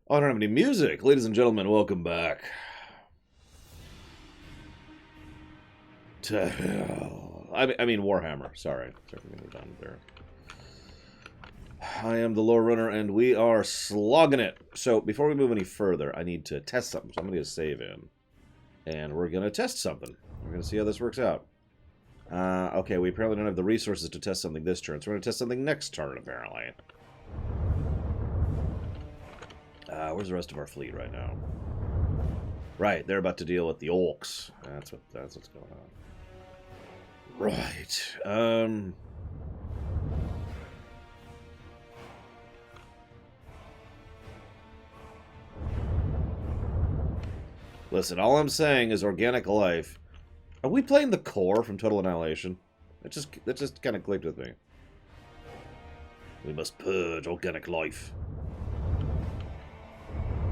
Oh, I don't have any music. Ladies and gentlemen, welcome back to hell. I mean Warhammer. Sorry. Sorry for getting done there. I am the lore runner, and we are slogging it. So, before we move any further, I need to test something. So I'm going to save in. And we're going to test something. We're going to see how this works out. Okay, we apparently don't have the resources to test something this turn, so we're going to test something next turn, apparently. Where's the rest of our fleet right now? Right, they're about to deal with the orcs. That's what's going on. Right. Listen, all I'm saying is organic life. Are we playing the core from Total Annihilation? That just kind of clicked with me. We must purge organic life.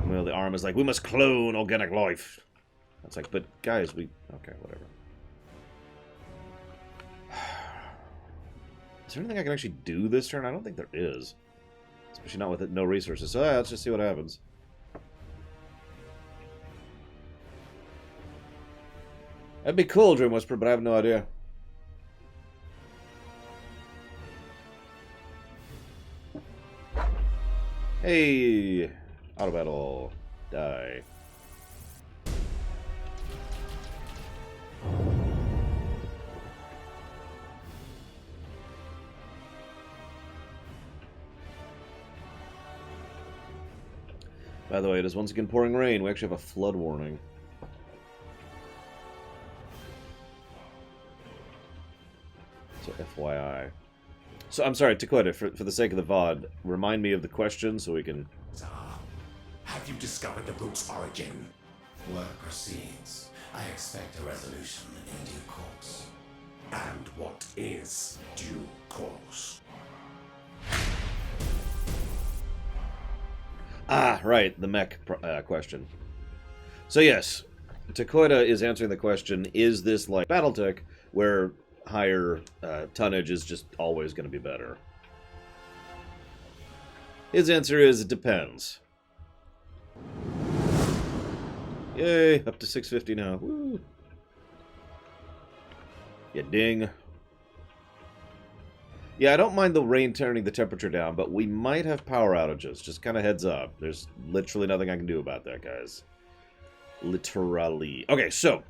Well, the arm is like, we must clone organic life. It's like, but guys, we... Okay, whatever. Is there anything I can actually do this turn? I don't think there is. Especially not with it, no resources. So yeah, let's just see what happens. That'd be cool, Dream Whisper, but I have no idea. Hey! Auto battle. Die. By the way, it is once again pouring rain. We actually have a flood warning. So FYI. So I'm sorry, Dakota, for the sake of the VOD, remind me of the question so we can... Have you discovered the brute's origin? Work proceeds. I expect a resolution in due course. And what is due course? Ah, right, the mech question. So yes, Dakota is answering the question, is this like Battletech, where higher tonnage is just always going to be better? His answer is, it depends. Yay, up to 650 now. Woo. Yeah, ding. Yeah, I don't mind the rain turning the temperature down, but we might have power outages. Just kind of heads up. There's literally nothing I can do about that, guys. Literally. Okay, so.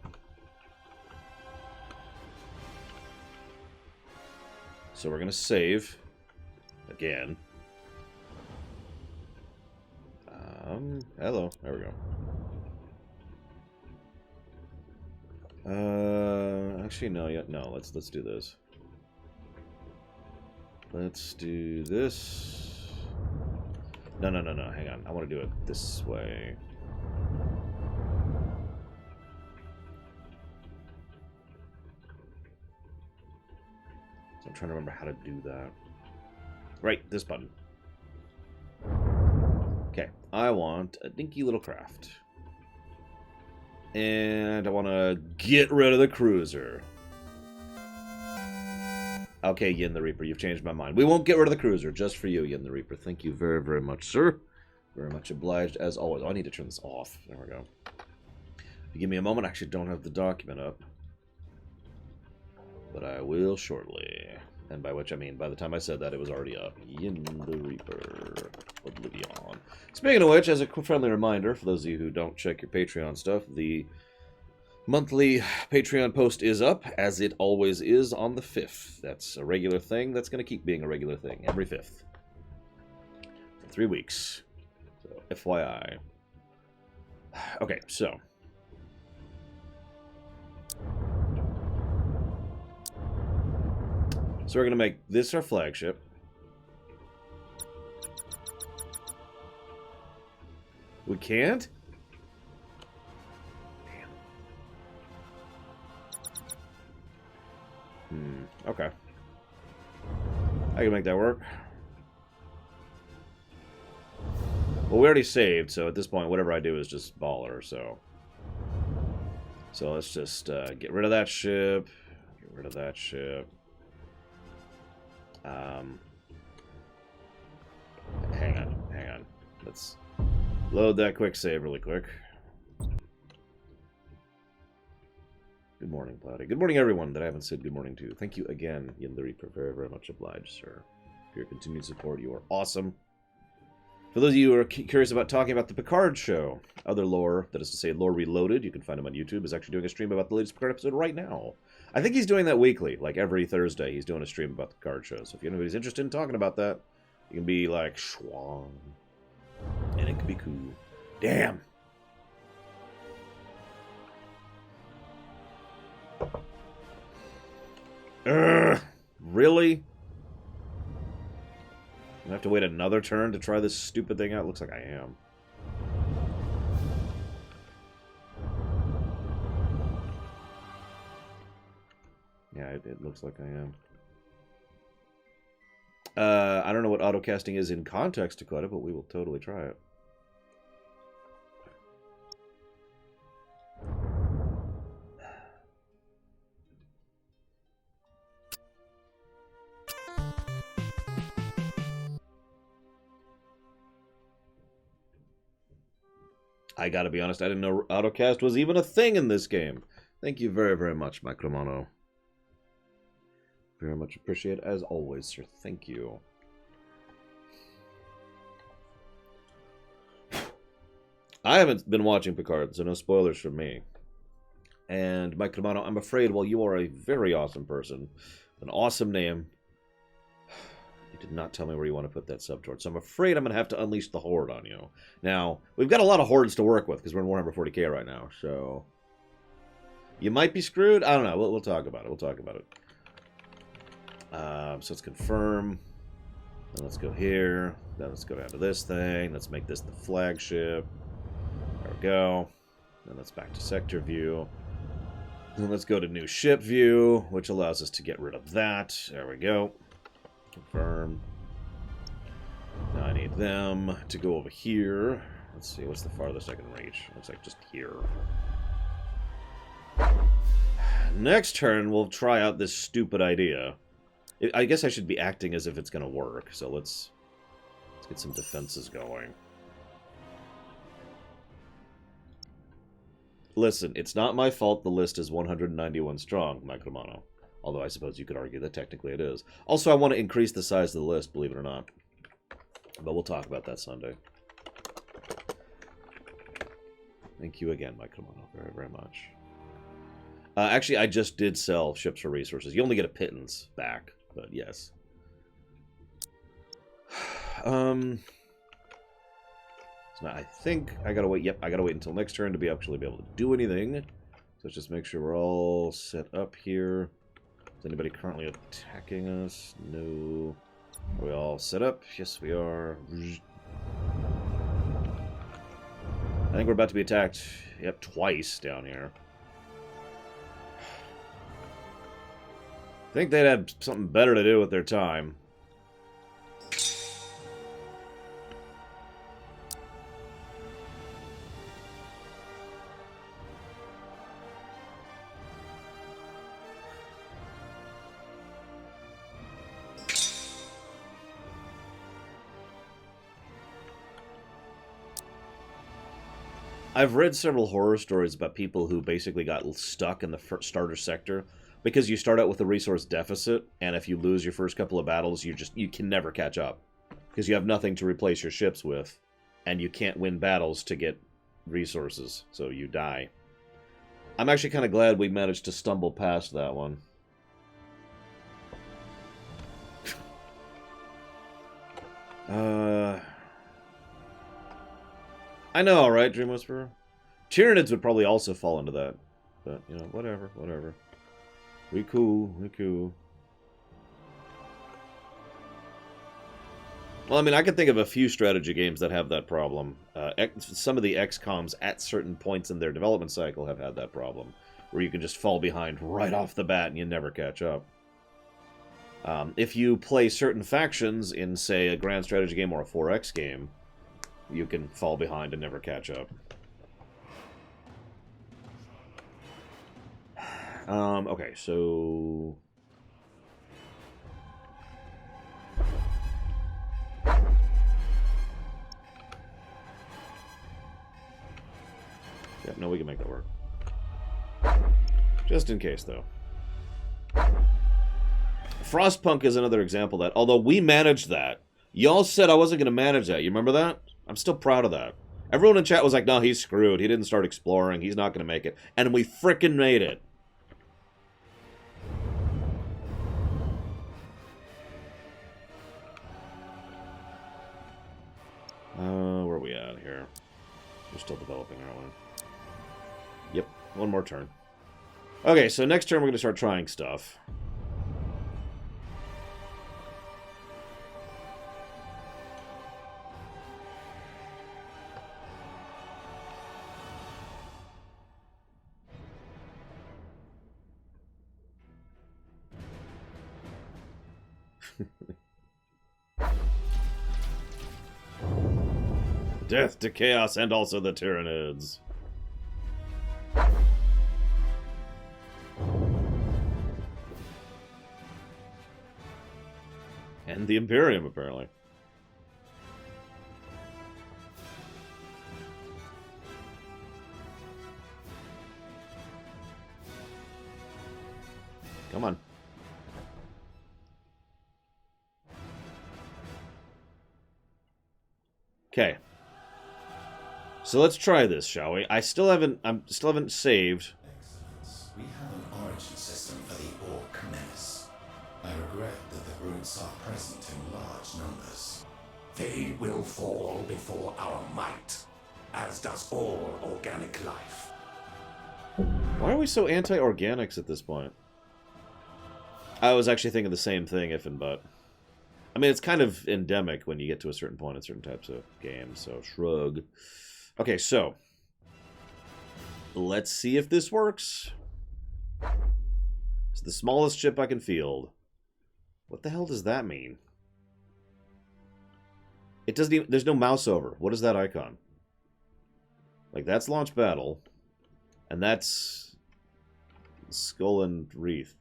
So we're going to save. Again. Hello. There we go. Actually, no, yet no. Let's do this. Let's do this. No. Hang on. I want to do it this way. So I'm trying to remember how to do that. Right, this button. Okay, I want a dinky little craft. And I want to get rid of the cruiser. Okay, Yin the Reaper, you've changed my mind. We won't get rid of the cruiser, just for you, Yin the Reaper. Thank you very, very much, sir. Very much obliged, as always. Oh, I need to turn this off. There we go. If you give me a moment, I actually don't have the document up. But I will shortly. And by which I mean, by the time I said that, it was already up. Yin the Reaper. Oblivion. Speaking of which, as a friendly reminder, for those of you who don't check your Patreon stuff, the monthly Patreon post is up, as it always is, on the 5th. That's a regular thing. That's going to keep being a regular thing, every 5th. For 3 weeks. So, FYI. Okay, so. So we're going to make this our flagship. We can't? Okay. I can make that work. Well, we already saved, so at this point, whatever I do is just baller, so... So let's just get rid of that ship. Get rid of that ship. Hang on. Let's Load that quick save really quick. Good morning, Cloudy. Good morning, everyone that I haven't said good morning to. Thank you again, Yin the Reaper. Very, very much obliged, sir. For your continued support, you are awesome. For those of you who are curious about talking about the Picard show, other lore, that is to say lore reloaded, you can find him on YouTube, is actually doing a stream about the latest Picard episode right now. I think he's doing that weekly, like every Thursday he's doing a stream about the Picard show. So if anybody's interested in talking about that, you can be like, Schwang. And it could be cool. Damn! Really? I have to wait another turn to try this stupid thing out? Looks like I am. Yeah, it looks like I am. I don't know what autocasting is in context, Dakota, but we will totally try it. I gotta be honest, I didn't know autocast was even a thing in this game. Thank you very, very much, Micromono. Very much appreciate it, as always, sir. Thank you. I haven't been watching Picard, so no spoilers from me. And Micromono, I'm afraid, while you are a very awesome person, an awesome name, you did not tell me where you want to put that subtort, so I'm afraid I'm going to have to unleash the Horde on you. Now, we've got a lot of Hordes to work with, because we're in Warhammer 40k right now, so... You might be screwed? I don't know. We'll talk about it. We'll talk about it. So let's confirm. Then let's go here. Then let's go down to this thing. Let's make this the flagship. There we go. Then let's back to sector view. Then let's go to new ship view, which allows us to get rid of that. There we go. Confirm. Now I need them to go over here. Let's see, what's the farthest I can reach? Looks like just here. Next turn, we'll try out this stupid idea. I guess I should be acting as if it's going to work, so let's get some defenses going. Listen, it's not my fault the list is 191 strong, Micromono. Although I suppose you could argue that technically it is. Also, I want to increase the size of the list, believe it or not. But we'll talk about that Sunday. Thank you again, Micromono, very, very much. Actually, I just did sell ships for resources. You only get a pittance back, but yes. So I think I gotta wait. Yep, I gotta wait until next turn to be actually be able to do anything. So let's just make sure we're all set up here. Is anybody currently attacking us? No. Are we all set up? Yes, we are. I think we're about to be attacked. Yep, twice down here. I think they'd had something better to do with their time. I've read several horror stories about people who basically got stuck in the starter sector because you start out with a resource deficit, and if you lose your first couple of battles, you can never catch up because you have nothing to replace your ships with, and you can't win battles to get resources, so you die. I'm actually kind of glad we managed to stumble past that one. I know, right, Dream Whisperer? Tyranids would probably also fall into that. But, you know, whatever, whatever. We cool, we cool. Well, I mean, I can think of a few strategy games that have that problem. Some of the XCOMs at certain points in their development cycle have had that problem, where you can just fall behind right off the bat and you never catch up. If you play certain factions in, say, a grand strategy game or a 4X game, you can fall behind and never catch up. Okay, so... Yep, no, we can make that work. Just in case, though. Frostpunk is another example of that. Although we managed that. Y'all said I wasn't going to manage that. You remember that? I'm still proud of that. Everyone in chat was like, no, he's screwed. He didn't start exploring. He's not going to make it. And we frickin' made it. Where are we at here? We're still developing, aren't we? Yep, one more turn. Okay, so next turn we're going to start trying stuff. Death to Chaos and also the Tyranids. And the Imperium, apparently. Come on. Okay. So let's try this, shall we? I still haven't saved. Excellence. We have an origin system for the Orc menace. I regret that the brutes are present in large numbers. They will fall before our might, as does all organic life. Why are we so anti-organics at this point? I was actually thinking the same thing, if and but. I mean, it's kind of endemic when you get to a certain point in certain types of games, so shrug. Okay, so let's see if this works. It's the smallest ship I can field. What the hell does that mean? It doesn't even... There's no mouse over. What is that icon? Like, that's Launch Battle. And that's Skull and Wreath.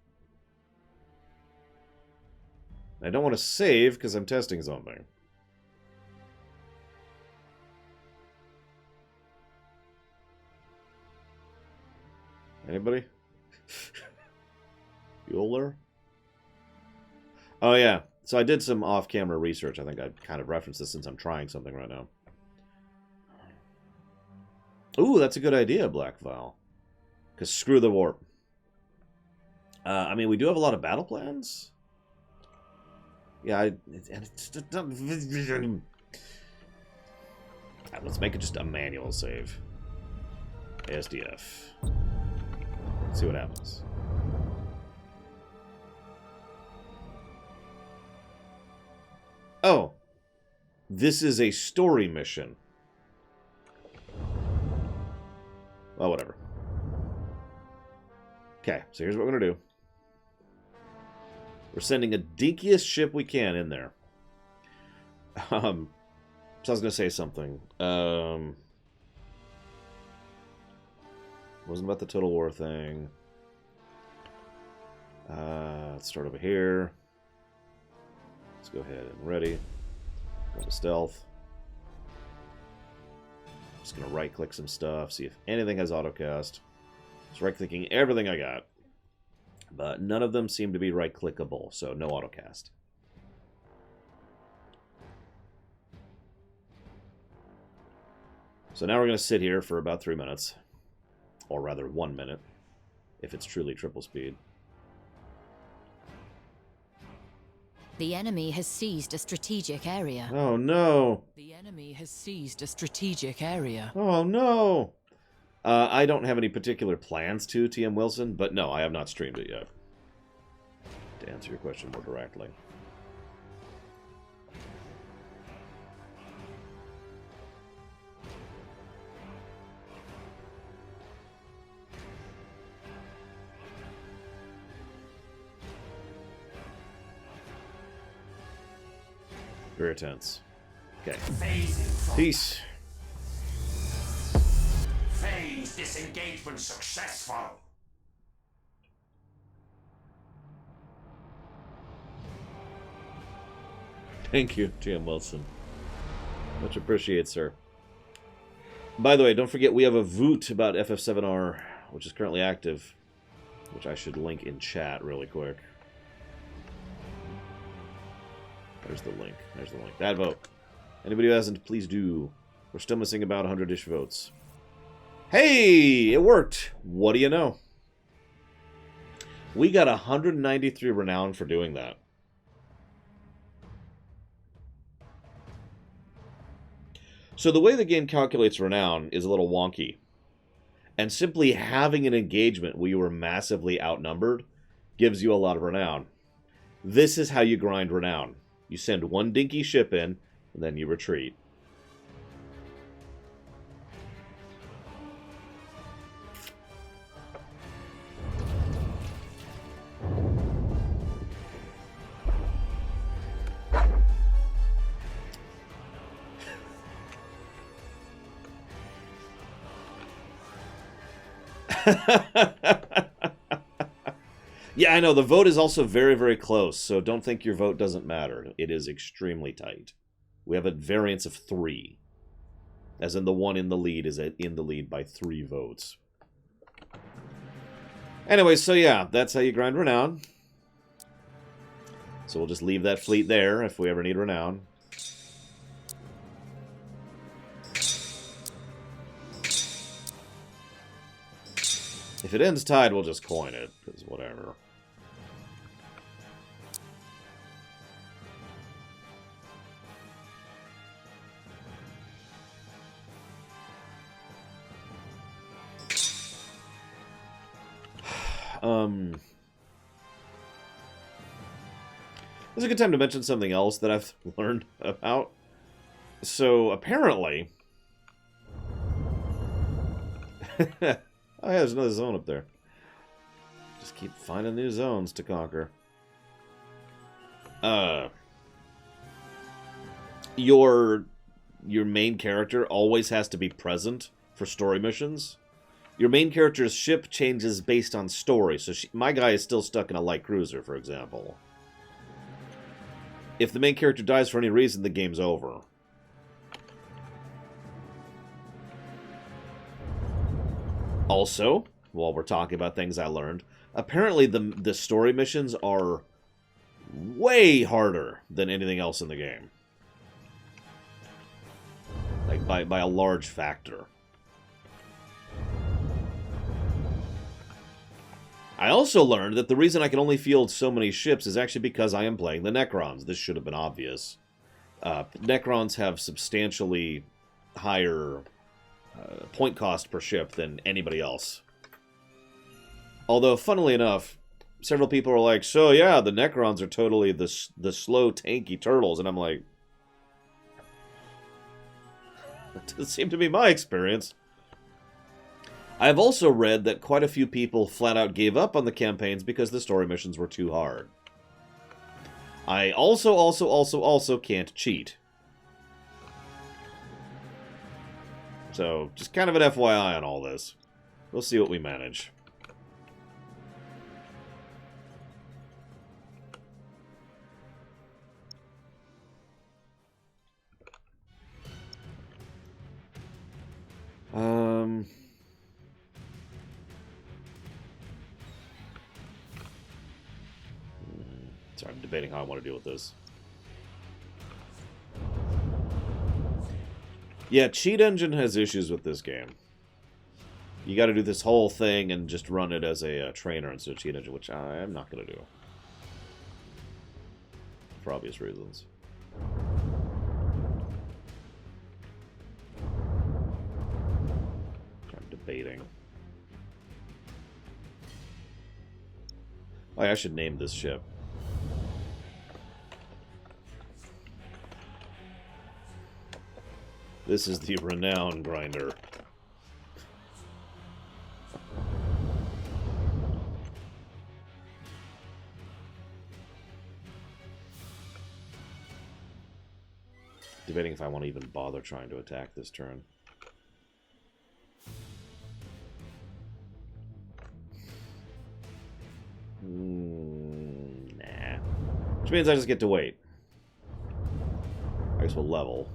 I don't want to save because I'm testing something. Anybody? Bueller? Oh, yeah. So I did some off-camera research. I think I kind of referenced this since I'm trying something right now. Ooh, that's a good idea, Black Val. Because screw the warp. I mean, we do have a lot of battle plans. Yeah, let's make it just a manual save. ASDF. Let's see what happens. Oh. This is a story mission. Well, whatever. Okay, so here's what we're going to do. We're sending the dinkiest ship we can in there. So I was going to say something. Wasn't about the Total War thing. Let's start over here. Let's go ahead and ready. Go to stealth. Just going to right-click some stuff, see if anything has autocast. Just right-clicking everything I got. But none of them seem to be right-clickable, so no autocast. So now we're going to sit here for about 3 minutes. Or rather, 1 minute. If it's truly triple speed. The enemy has seized a strategic area. Oh, no. The enemy has seized a strategic area. Oh, no. I don't have any particular plans to, TM Wilson, but no, I have not streamed it yet. To answer your question more directly. Very tense. Okay. Peace. Phase disengagement successful. Thank you, TM Wilson. Much appreciated, sir. By the way, don't forget we have a voot about FF7R, which is currently active, which I should link in chat really quick. There's the link. There's the link. That vote. Anybody who hasn't, please do. We're still missing about 100-ish votes. Hey! It worked! What do you know? We got 193 renown for doing that. So the way the game calculates renown is a little wonky. And simply having an engagement where you were massively outnumbered gives you a lot of renown. This is how you grind renown. You send one dinky ship in, and then you retreat. Yeah, I know. The vote is also very, very close, so don't think your vote doesn't matter. It is extremely tight. We have a variance of 3. As in the one in the lead is in the lead by 3 votes. Anyway, so yeah, that's how you grind renown. So we'll just leave that fleet there if we ever need renown. If it ends tied, we'll just coin it, because whatever. This is a good time to mention something else that I've learned about. So, apparently... Oh yeah, there's another zone up there. Just keep finding new zones to conquer. Your main character always has to be present for story missions. Your main character's ship changes based on story, so my guy is still stuck in a light cruiser, for example. If the main character dies for any reason, the game's over. Also, while we're talking about things I learned, apparently the story missions are way harder than anything else in the game. Like, by a large factor. I also learned that the reason I can only field so many ships is actually because I am playing the Necrons. This should have been obvious. Necrons have substantially higher point cost per ship than anybody else. Although, funnily enough, several people are like, so yeah, the Necrons are totally the slow, tanky turtles. And I'm like, that doesn't seem to be my experience. I've also read that quite a few people flat out gave up on the campaigns because the story missions were too hard. I also can't cheat. So, just kind of an FYI on all this. We'll see what we manage. Sorry, I'm debating how I want to deal with this. Yeah, Cheat Engine has issues with this game. You got to do this whole thing and just run it as a trainer instead of Cheat Engine, which I am not going to do. For obvious reasons. I'm debating. Oh, I should name this ship. This is the Renown Grinder. Debating if I want to even bother trying to attack this turn. Nah. Which means I just get to wait. I guess we'll level.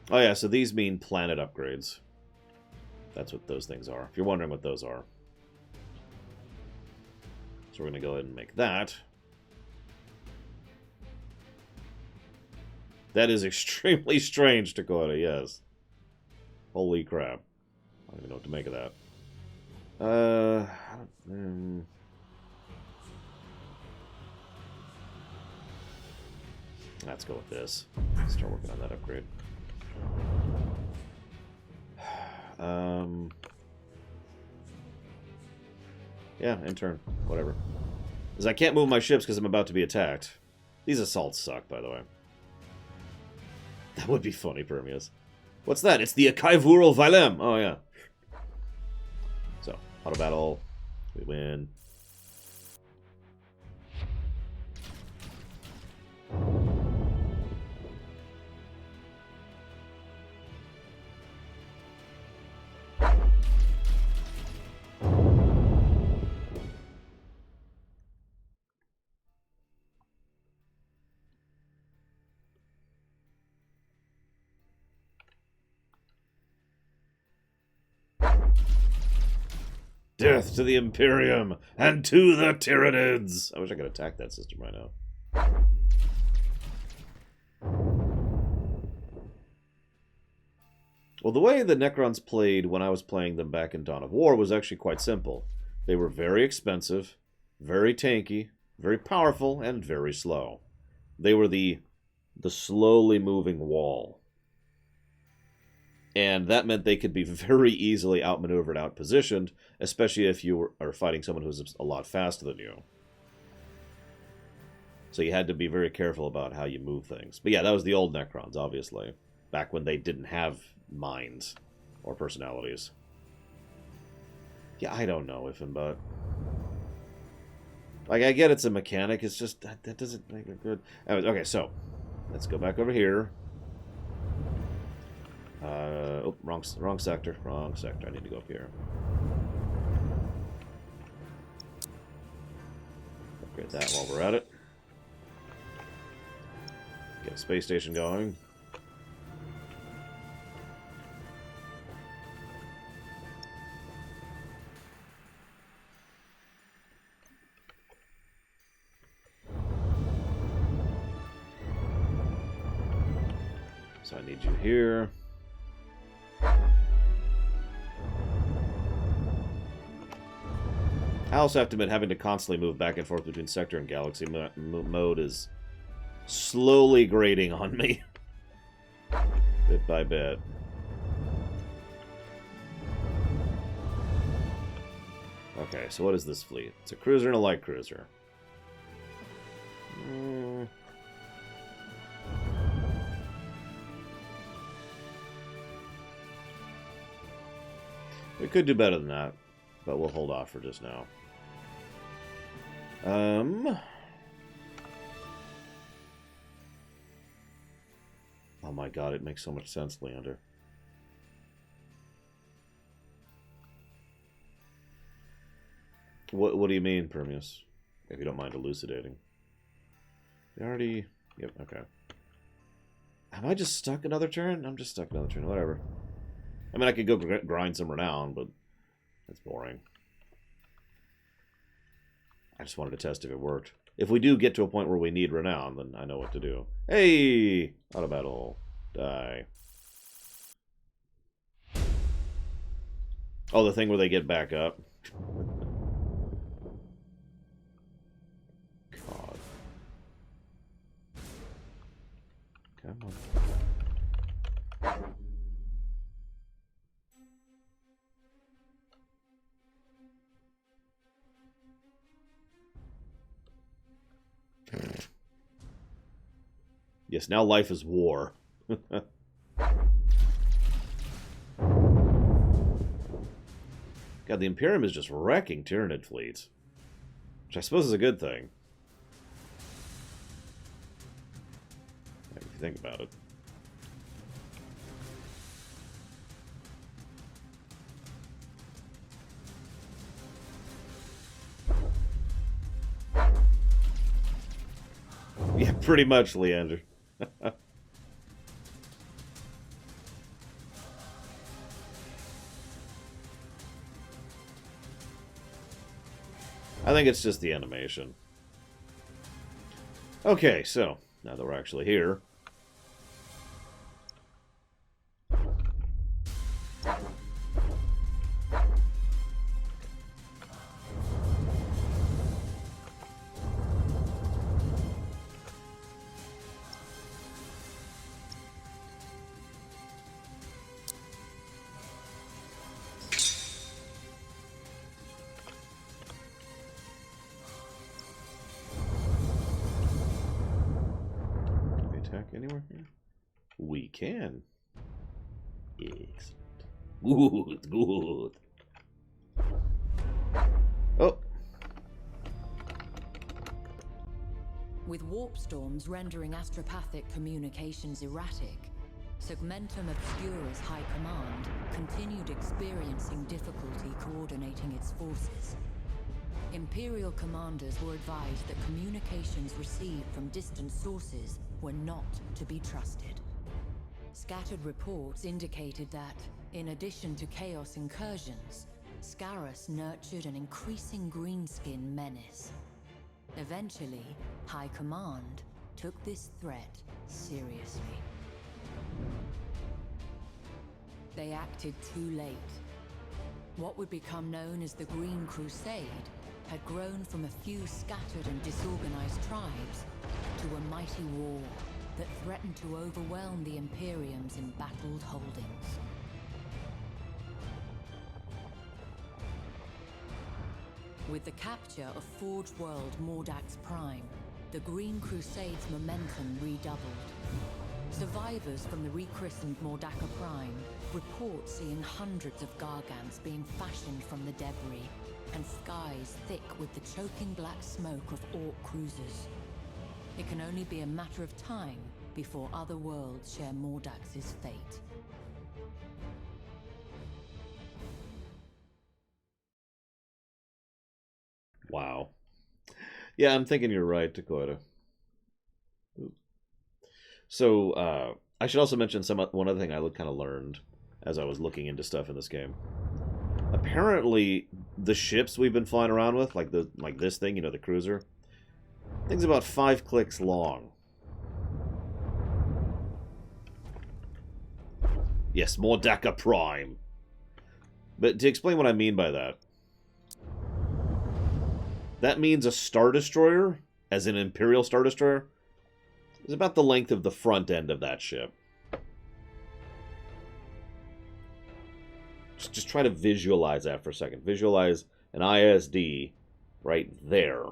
Oh yeah, so these mean planet upgrades. That's what those things are, if you're wondering what those are. So we're going to go ahead and make that. That is extremely strange, Dakota, yes. Holy crap. I don't even know what to make of that. Let's go with this. Start working on that upgrade. Yeah, in turn. Whatever. Because I can't move my ships because I'm about to be attacked. These assaults suck, by the way. That would be funny, Permius. What's that? It's the Akai Vural Vilem. Oh, yeah. So, auto battle. We win. Death to the Imperium and to the Tyranids! I wish I could attack that system right now. Well, the way the Necrons played when I was playing them back in Dawn of War was actually quite simple. They were very expensive, very tanky, very powerful, and very slow. They were the slowly moving wall. And that meant they could be very easily outmaneuvered, outpositioned, especially if you are fighting someone who's a lot faster than you. So you had to be very careful about how you move things. But yeah, that was the old Necrons, obviously. Back when they didn't have minds or personalities. Yeah, I don't know if and but. Like, I get it's a mechanic, it's just, that doesn't make it good. Anyways, okay, so, let's go back over here. Oh, wrong sector. Wrong sector. I need to go up here. Upgrade that while we're at it. Get a space station going. So I need you here. I also have to admit, having to constantly move back and forth between sector and galaxy mode is slowly grating on me. Bit by bit. Okay, so what is this fleet? It's a cruiser and a light cruiser. We could do better than that, but we'll hold off for just now. Oh my god, it makes so much sense, Leander. What do you mean, Permius? If you don't mind elucidating. They already... Yep, okay. Am I just stuck another turn? I'm just stuck another turn, whatever. I mean, I could go grind some renown, but that's boring. I just wanted to test if it worked. If we do get to a point where we need renown, then I know what to do. Hey! Auto battle. Die. Oh, the thing where they get back up. God. Come on. Yes, now life is war. God, the Imperium is just wrecking Tyranid fleets. Which I suppose is a good thing. If you think about it. Yeah, pretty much, Leander. I think it's just the animation. Okay, so, now that we're actually here... Anywhere here? We can. Excellent. Good, good. Oh. With warp storms rendering astropathic communications erratic, Segmentum Obscura's High Command continued experiencing difficulty coordinating its forces. Imperial commanders were advised that communications received from distant sources were not to be trusted. Scattered reports indicated that, in addition to chaos incursions, Scarus nurtured an increasing greenskin menace. Eventually, High Command took this threat seriously. They acted too late. What would become known as the Green Crusade had grown from a few scattered and disorganized tribes to a mighty war that threatened to overwhelm the Imperium's embattled holdings. With the capture of Forge World Mordax Prime, the Green Crusade's momentum redoubled. Survivors from the rechristened Mordaka Prime report seeing hundreds of Gargants being fashioned from the debris, and skies thick with the choking black smoke of Orc cruisers. It can only be a matter of time before other worlds share Mordax's fate. Wow. Yeah, I'm thinking you're right, Dakota. So, I should also mention one other thing I kind of learned as I was looking into stuff in this game. Apparently, the ships we've been flying around with, like this thing, you know, the cruiser, thing's about 5 clicks long. Yes, Mordaka Prime. But to explain what I mean by that, that means a Star Destroyer, as an Imperial Star Destroyer, is about the length of the front end of that ship. Just try to visualize that for a second. Visualize an ISD right there.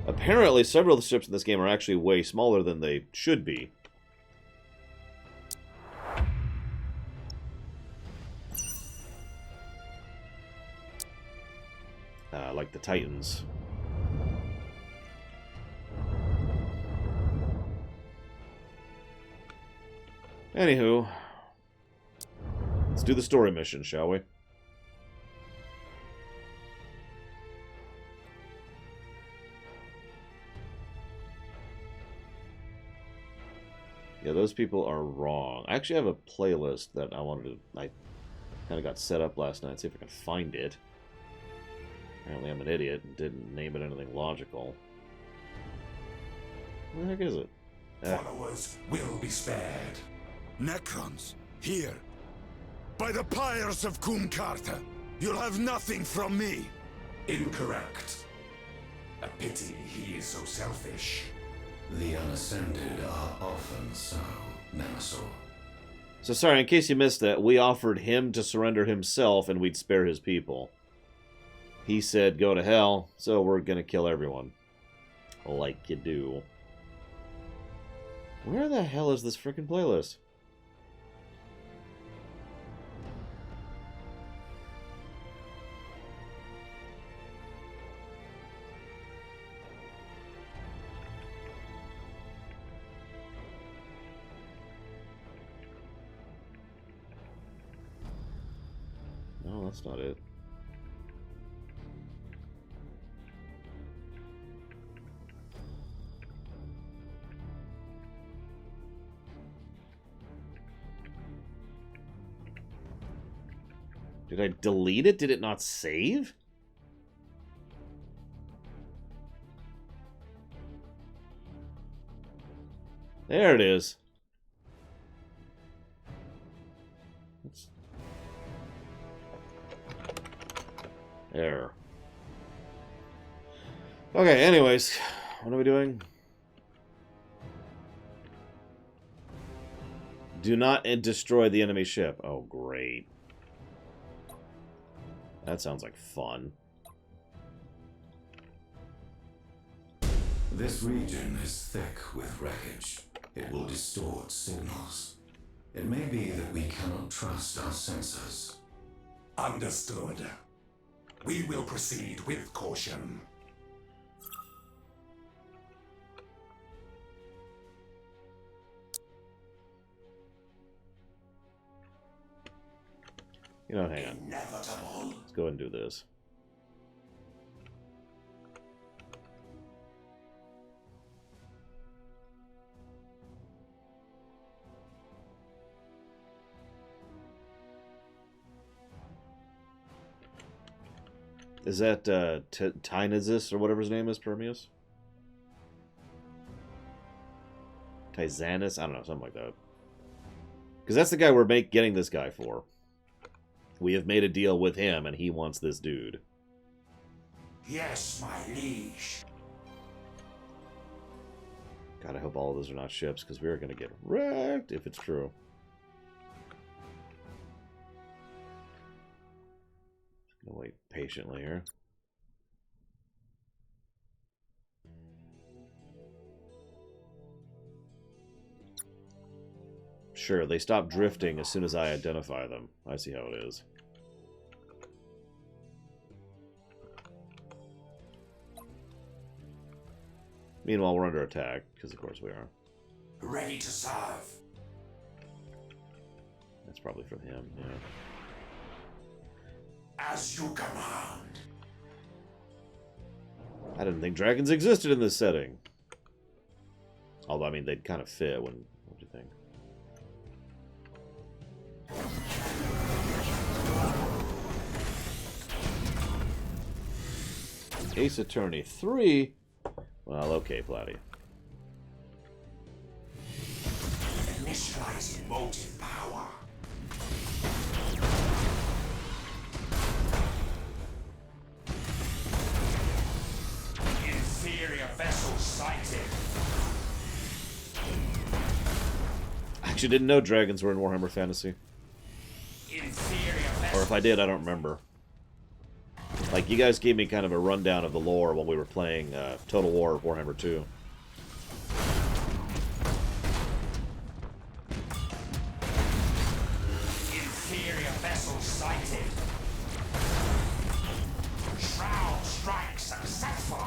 Apparently, several of the ships in this game are actually way smaller than they should be. Like the Titans. Anywho, let's do the story mission, shall we? Yeah, those people are wrong. I actually have a playlist that I kind of got set up last night. See if I can find it. Apparently I'm an idiot and didn't name it anything logical. Where the heck is it? Followers will be spared. Necrons, here. By the pyres of Kumkarta, you'll have nothing from me. Incorrect. A pity he is so selfish. The unascended are often so, Nemesis. So sorry, in case you missed that, we offered him to surrender himself and we'd spare his people. He said, go to hell, so we're gonna kill everyone. Like you do. Where the hell is this frickin' playlist? No, that's not it. Did I delete it? Did it not save? There it is. There. Okay, anyways. What are we doing? Do not destroy the enemy ship. Oh, great. That sounds like fun. This region is thick with wreckage. It will distort signals. It may be that we cannot trust our sensors. Understood. We will proceed with caution. You know, hang on. Inevitable. Let's go ahead and do this. Is that Tynazis or whatever his name is, Permeus? Tyzanis? I don't know, something like that. Because that's the guy we're getting this guy for. We have made a deal with him, and he wants this dude. Yes, my liege. God, I hope all of those are not ships, because we are going to get wrecked if it's true. Just gonna wait patiently here. Sure, they stop drifting as soon as I identify them. I see how it is. Meanwhile, we're under attack, because of course we are. Ready to serve. That's probably from him, yeah. As you command. I didn't think dragons existed in this setting. Although, I mean, they'd kind of fit when... What do you think? Ace Attorney 3? Well, okay, Platty. Initialize motive power. Inferior vessel sighted. I actually didn't know dragons were in Warhammer Fantasy. Inferior vessel. Or if I did, I don't remember. Like, you guys gave me kind of a rundown of the lore when we were playing Total War Warhammer 2. Inferior vessel sighted. Shroud strike successful.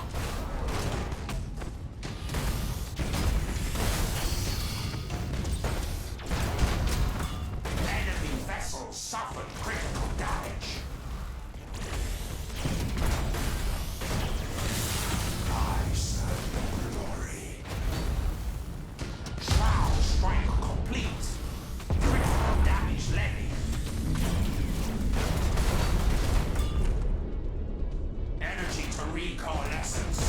Enemy vessel suffered critical damage. I serve your glory. Shroud strike complete. Critical damage levied. Energy to recoalescence.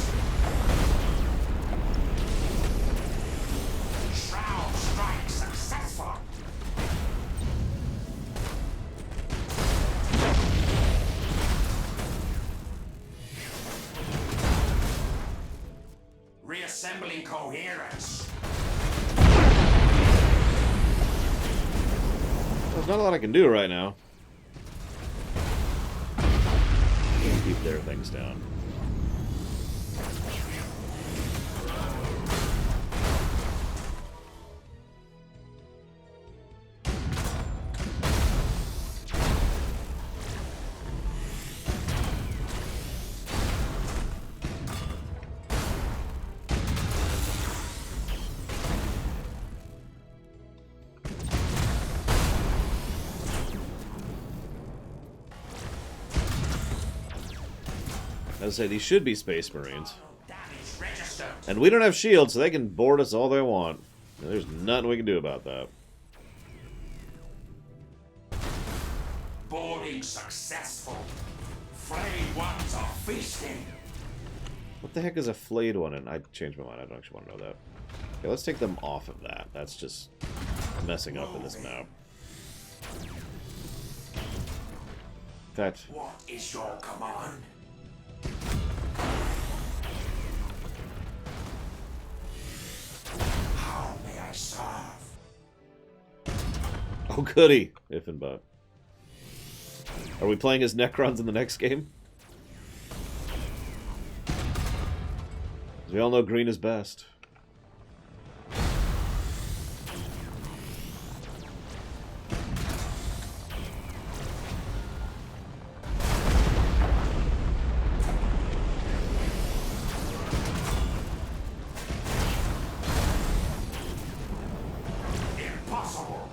Shroud strike successful. Reassembling coherence. There's not a lot I can do right now. Keep their things down. As I say, these should be Space Marines. Damage registered. And we don't have shields, so they can board us all they want. There's nothing we can do about that. Boarding proving successful. Frayed ones are feasting. What the heck is a flayed one? And I changed my mind. I don't actually want to know that. Okay, let's take them off of that. That's just messing up in this map. In fact, What is your command? How may I serve? oh goody, if and but. Are we playing as Necrons in the next game? We all know green is best. Impossible.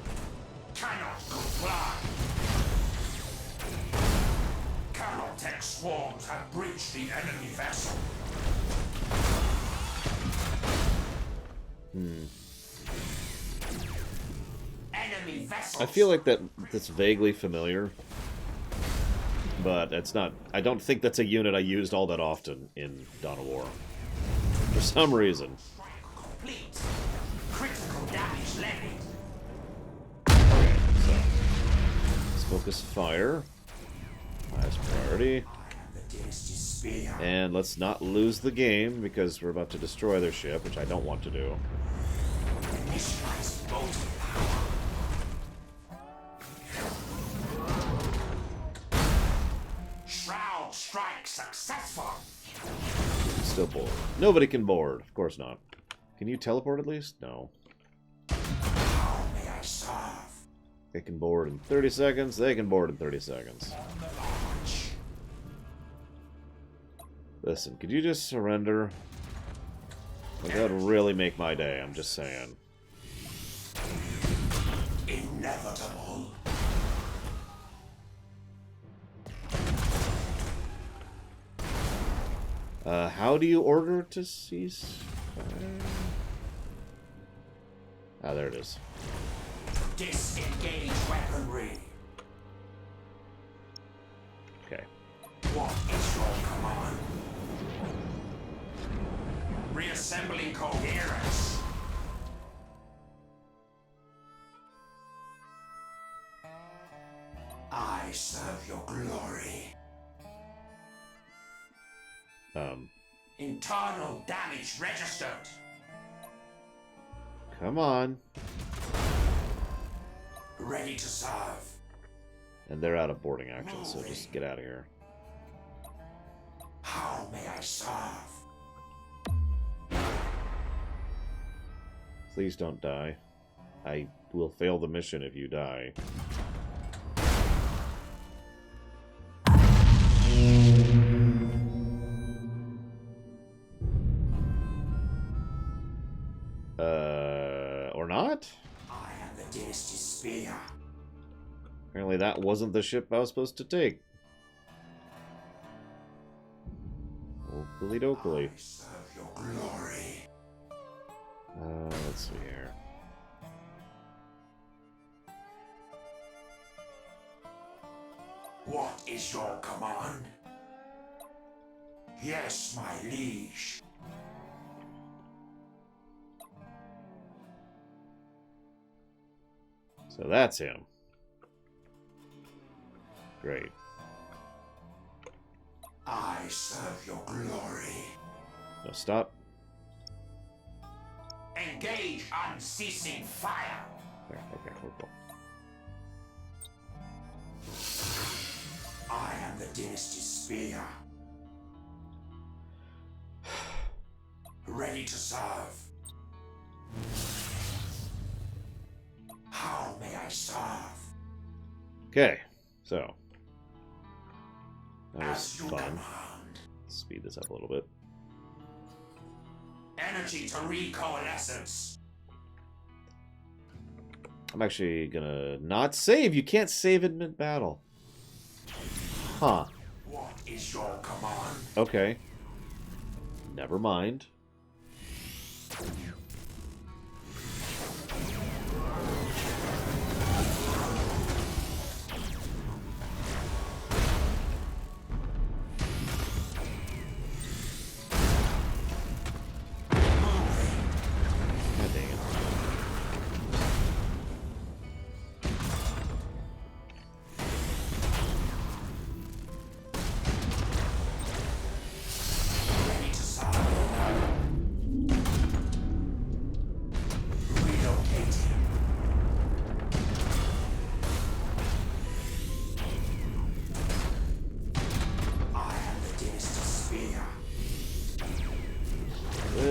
Cannot comply. Calotech swarms have breached the enemy vessel. Enemy vessels. I feel like that's vaguely familiar, but it's not. I don't think that's a unit I used all that often in Dawn of War. For some reason. Strike complete. Critical damage levied. Okay, so let's focus fire. Highest priority. The dynasty spear. And let's not lose the game because we're about to destroy their ship, which I don't want to do. Initialize motive power. Shroud strike successful. Still board. Nobody can board. Of course not. Can you teleport at least? No. How may I serve? They can board in 30 seconds. They can board in 30 seconds. On the launch. Listen, could you just surrender? Like, that would really make my day, I'm just saying. Inevitable. How do you order to cease fire? Ah, there it is. Disengage weaponry. Okay. What is your command? Reassembling coherence. I serve your glory. Internal damage registered. Come on. Ready to serve. And they're out of boarding action, so just get out of here. How may I serve? Please don't die. I will fail the mission if you die. Or not? I am the dynasty spear. Apparently that wasn't the ship I was supposed to take. Oakley dokley. I serve your glory. Let's see here. What is your command? Yes, my liege. So that's him. Great. I serve your glory. No, stop. Engage unceasing fire. There, okay, we're cool. I am the dynasty spear. Ready to serve. How may I serve? Okay, so. That was As you fun. command. Speed this up a little bit. Energy to recoalescence. I'm actually gonna not save. You can't save in mid-battle. Huh. What is your command? Okay. Never mind.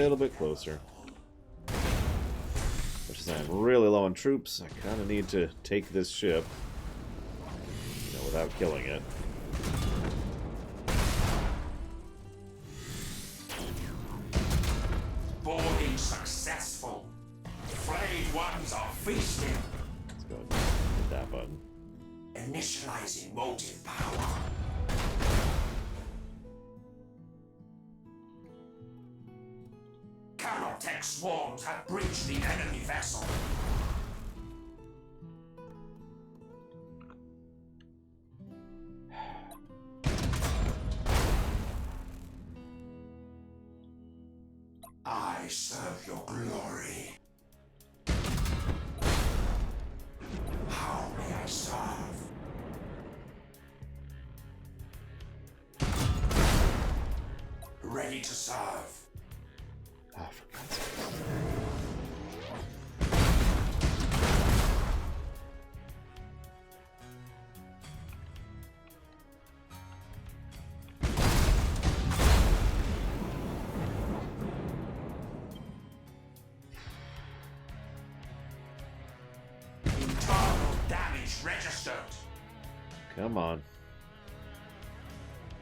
little bit closer. Which is I'm really low on troops. I kind of need to take this ship, you know, without killing it. Boarding successful. Flayed ones are feasting. Let's go and hit that button. Initializing motive power. Canotech swarms have breached the enemy vessel. I serve your glory. How may I serve? Ready to serve. Oh, for God's sake. Internal damage registered. Come on.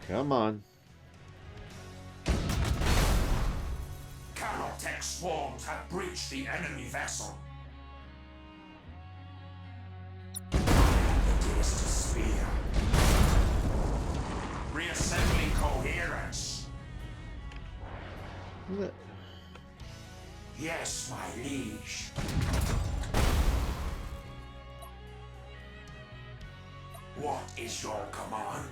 Come on. Canotech swarms have breached the enemy vessel. It is to spear. Reassembling coherence. Yes, my liege. What is your command?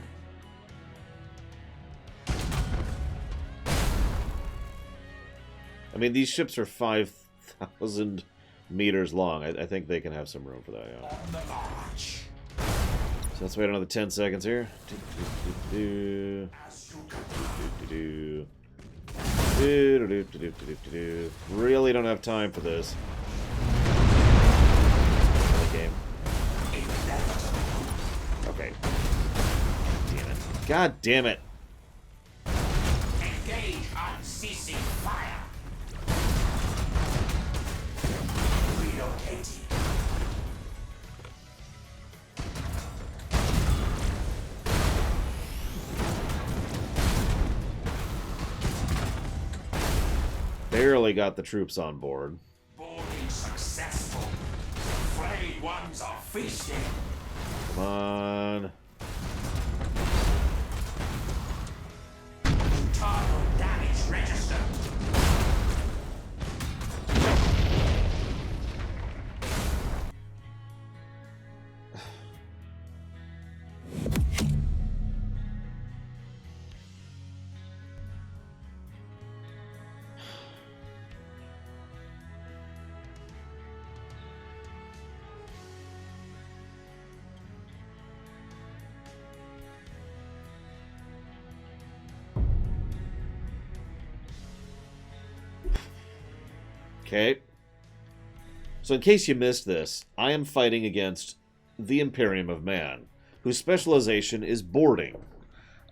I mean, these ships are 5,000 meters long. I think they can have some room for that, yeah. On the march. So let's wait another 10 seconds here. As you command. Really don't have time for this. Game. Okay. Damn it. God damn it. Engage unceasing fire. Relocating. Barely got the troops on board. Boarding successful. Flayed ones are feasting. Come on. Internal damage registered. Okay. So in case you missed this, I am fighting against the Imperium of Man, whose specialization is boarding.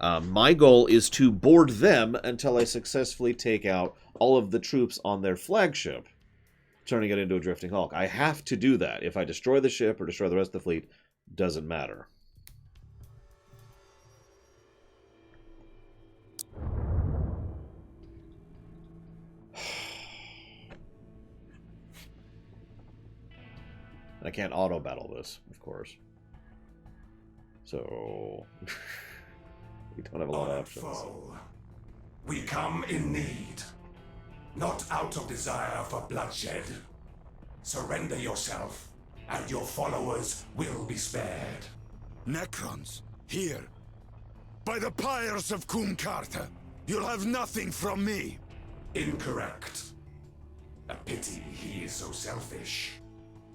My goal is to board them until I successfully take out all of the troops on their flagship, turning it into a drifting hulk. I have to do that. If I destroy the ship or destroy the rest of the fleet, doesn't matter. I can't auto-battle this, of course. So... we don't have a lot of options. Foe. We come in need, not out of desire for bloodshed. Surrender yourself, and your followers will be spared. Necrons, here. By the pyres of Kumkarta, you'll have nothing from me. Incorrect. A pity he is so selfish.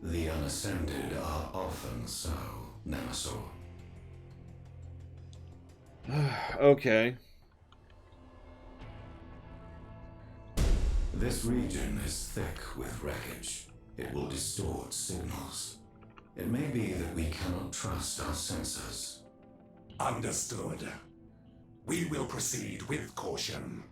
The unascended are often so, Nemesaur. Okay. This region is thick with wreckage. It will distort signals. It may be that we cannot trust our sensors. Understood. We will proceed with caution.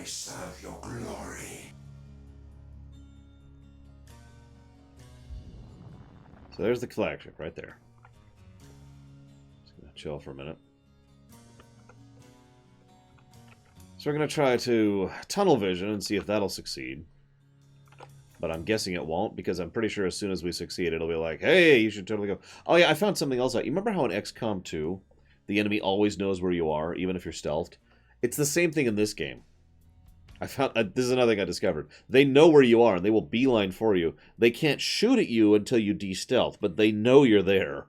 I serve your glory. So there's the flagship right there. Just gonna chill for a minute. So we're gonna try to tunnel vision and see if that'll succeed. But I'm guessing it won't, because I'm pretty sure as soon as we succeed, it'll be like, hey, you should totally go. Oh yeah, I found something else out. You remember how in XCOM 2, the enemy always knows where you are, even if you're stealthed? It's the same thing in this game. I found this is another thing I discovered. They know where you are, and they will beeline for you. They can't shoot at you until you de-stealth, but they know you're there.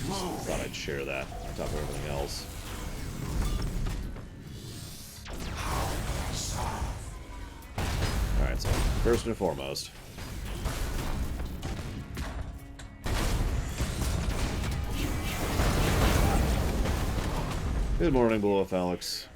Thought I'd share that on top of everything else. Alright, so first and foremost. Good morning, Below Alex.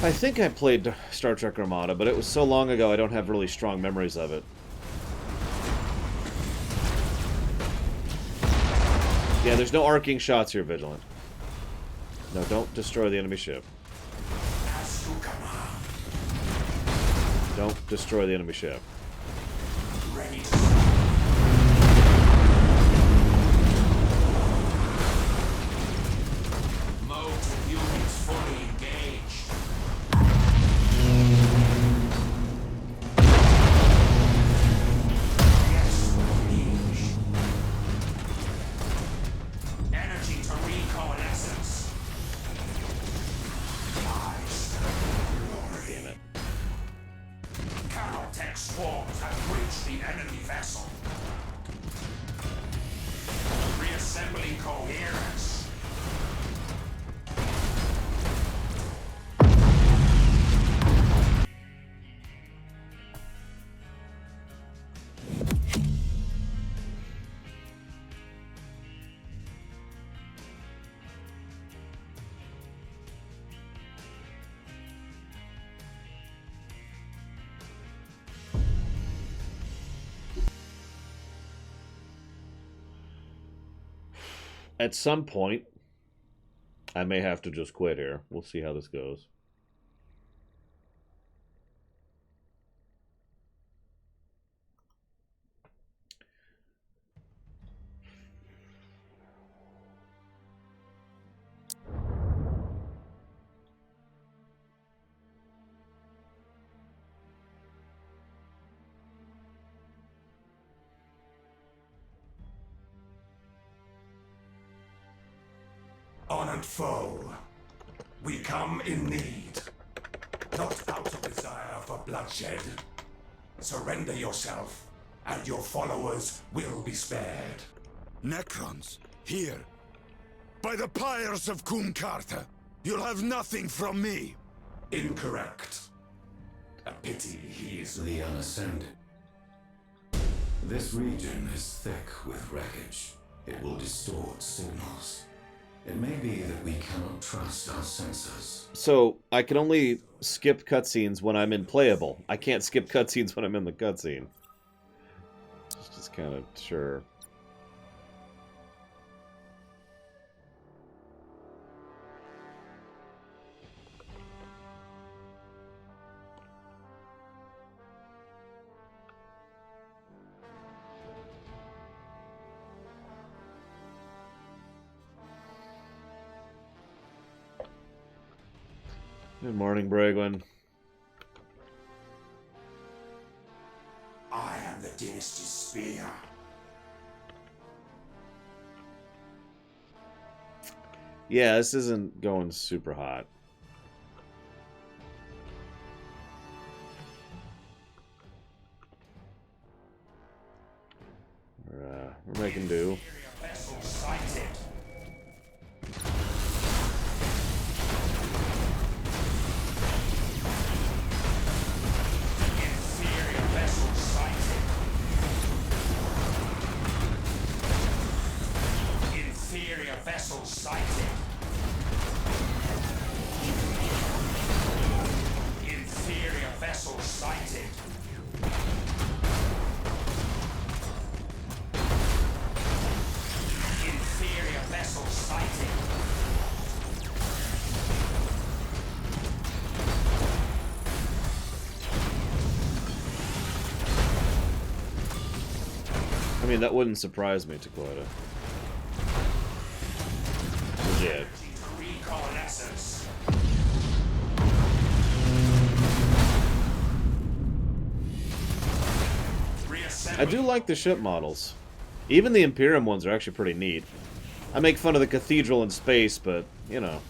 I think I played Star Trek Armada, but it was so long ago I don't have really strong memories of it. Yeah, there's no arcing shots here, Vigilant. No, don't destroy the enemy ship. Don't destroy the enemy ship. At some point, I may have to just quit here. We'll see how this goes. Honored foe, we come in need, not out of desire for bloodshed. Surrender yourself, and your followers will be spared. Necrons, here. By the pyres of Kumkarta, you'll have nothing from me. Incorrect. A pity he is The Unascended. This region is thick with wreckage. It will distort signals. It may be that we cannot trust our sensors. So, I can only skip cutscenes when I'm in playable. I can't skip cutscenes when I'm in the cutscene. Just kind of sure. Good morning, Bragwin. I am the Dynasty's spear. Yeah, this isn't going super hot. We're making do. Vessel sighted. Inferior vessel sighted. Inferior vessel sighted. Inferior vessel sighted. Inferior vessel sighted. I mean, that wouldn't surprise me, Taquata. Legit. Reconnaissance. I do like the ship models. Even the Imperium ones are actually pretty neat. I make fun of the cathedral in space, but, you know.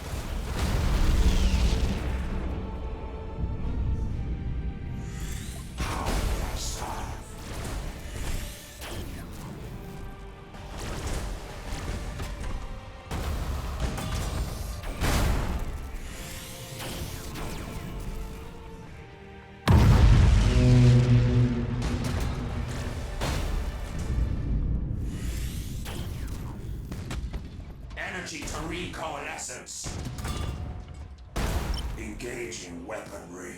Energy to reconnaissance. Engaging weaponry.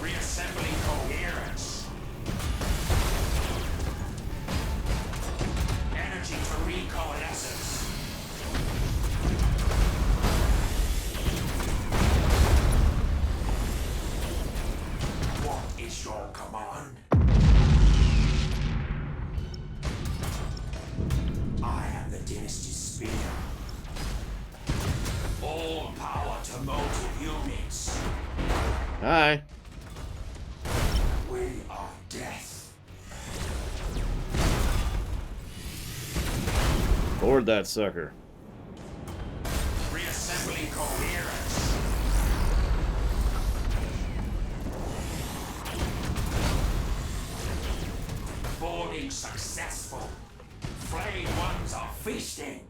Reassembling coherence. Energy to reconnaissance. What is your command? I am the Dynasty's spear. All power to motive units. Hi. We are death. Board that sucker. Reassembling coherence. Boarding successful. Flayed ones are feasting.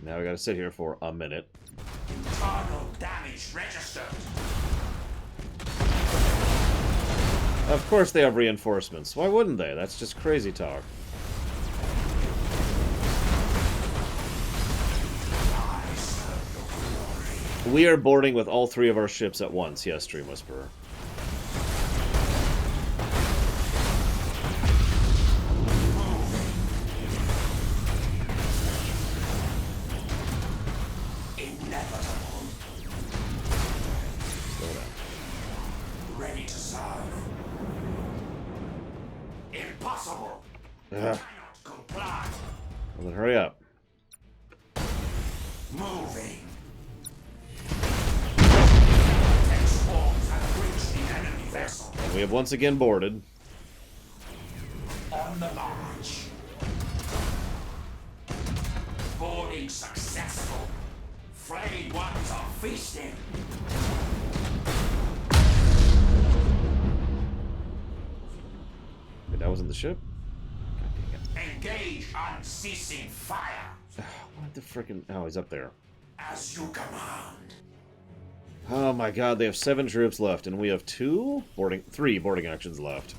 Now we gotta sit here for a minute. Internal damage registered. Of course they have reinforcements. Why wouldn't they? That's just crazy talk. We are boarding with all three of our ships at once. Yes, Dream Whisperer. Inevitable. Slow down. Ready to serve. Impossible. Ugh. Cannot comply. Well, then hurry up. Moving. X-forms have reached the enemy vessel. And we have once again boarded. On the march. Boarding successful. Flayed ones are feasting. Wait, that wasn't the ship? Engage unceasing fire. What the frickin'... Oh, he's up there. As you command. Oh my god, they have 7 troops left, and we have 3 boarding actions left.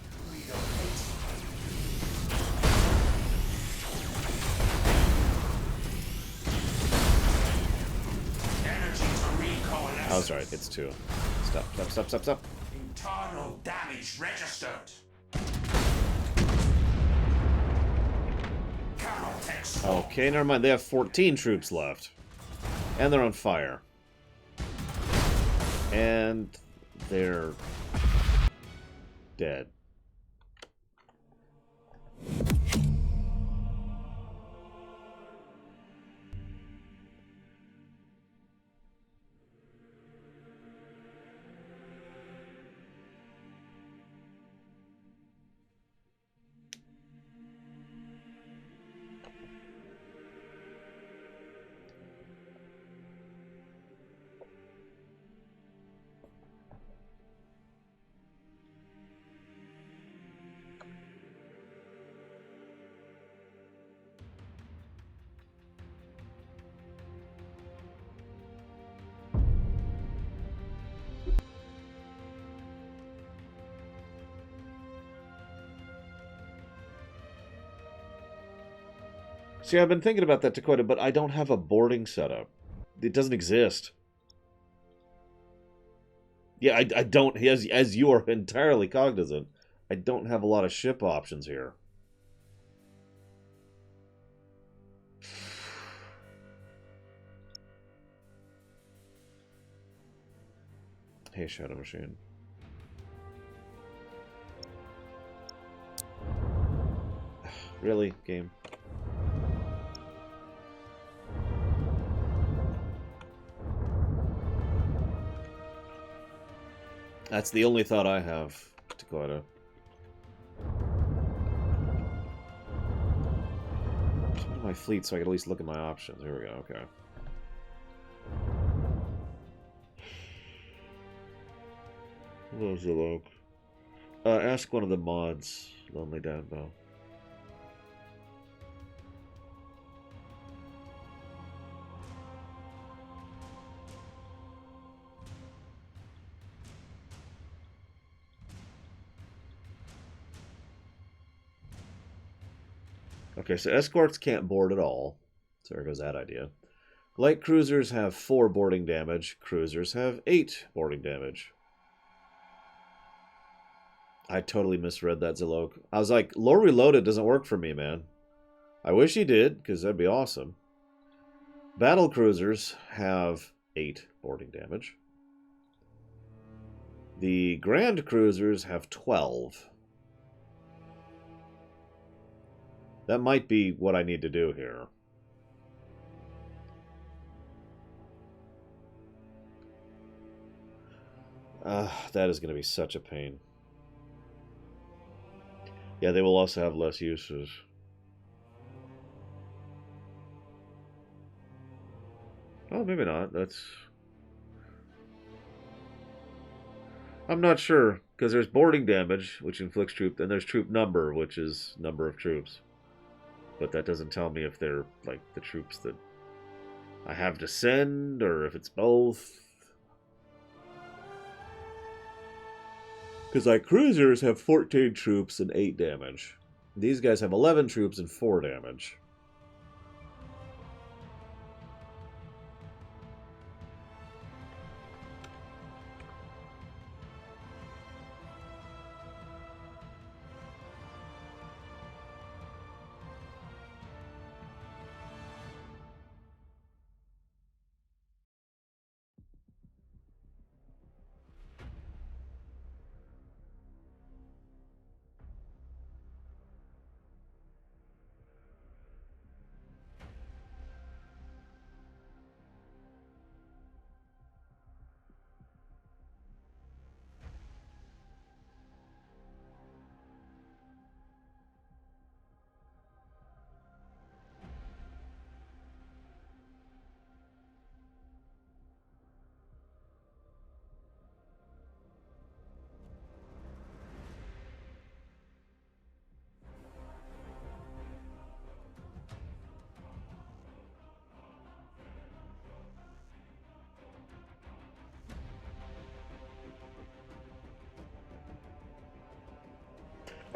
Energy to recoalesce. I was right, it's 2. Stop, stop, stop, stop, stop. Internal damage registered. Cannot export. Okay, never mind. They have 14 troops left. And they're on fire. And they're dead. See, I've been thinking about that, Dakota, but I don't have a boarding setup. It doesn't exist. Yeah, I don't, as you are entirely cognizant, I don't have a lot of ship options here. Hey, Shadow Machine. Really, game? That's the only thought I have, Dakota. Just go to my fleet so I can at least look at my options. Here we go, okay. Hello, Zilok. Ask one of the mods, Lonely Downbow. Okay, so escorts can't board at all. So there goes that idea. Light cruisers have 4 boarding damage. Cruisers have 8 boarding damage. I totally misread that, Zilok. I was like, lore reloaded doesn't work for me, man. I wish he did, because that'd be awesome. Battle cruisers have 8 boarding damage. The grand cruisers have 12. That might be what I need to do here. That is going to be such a pain. Yeah, they will also have less uses. Oh, maybe not. That's... I'm not sure, because there's boarding damage, which inflicts troop, and there's troop number, which is number of troops. But that doesn't tell me if they're, like, the troops that I have to send, or if it's both. Because, like, cruisers have 14 troops and 8 damage. These guys have 11 troops and 4 damage.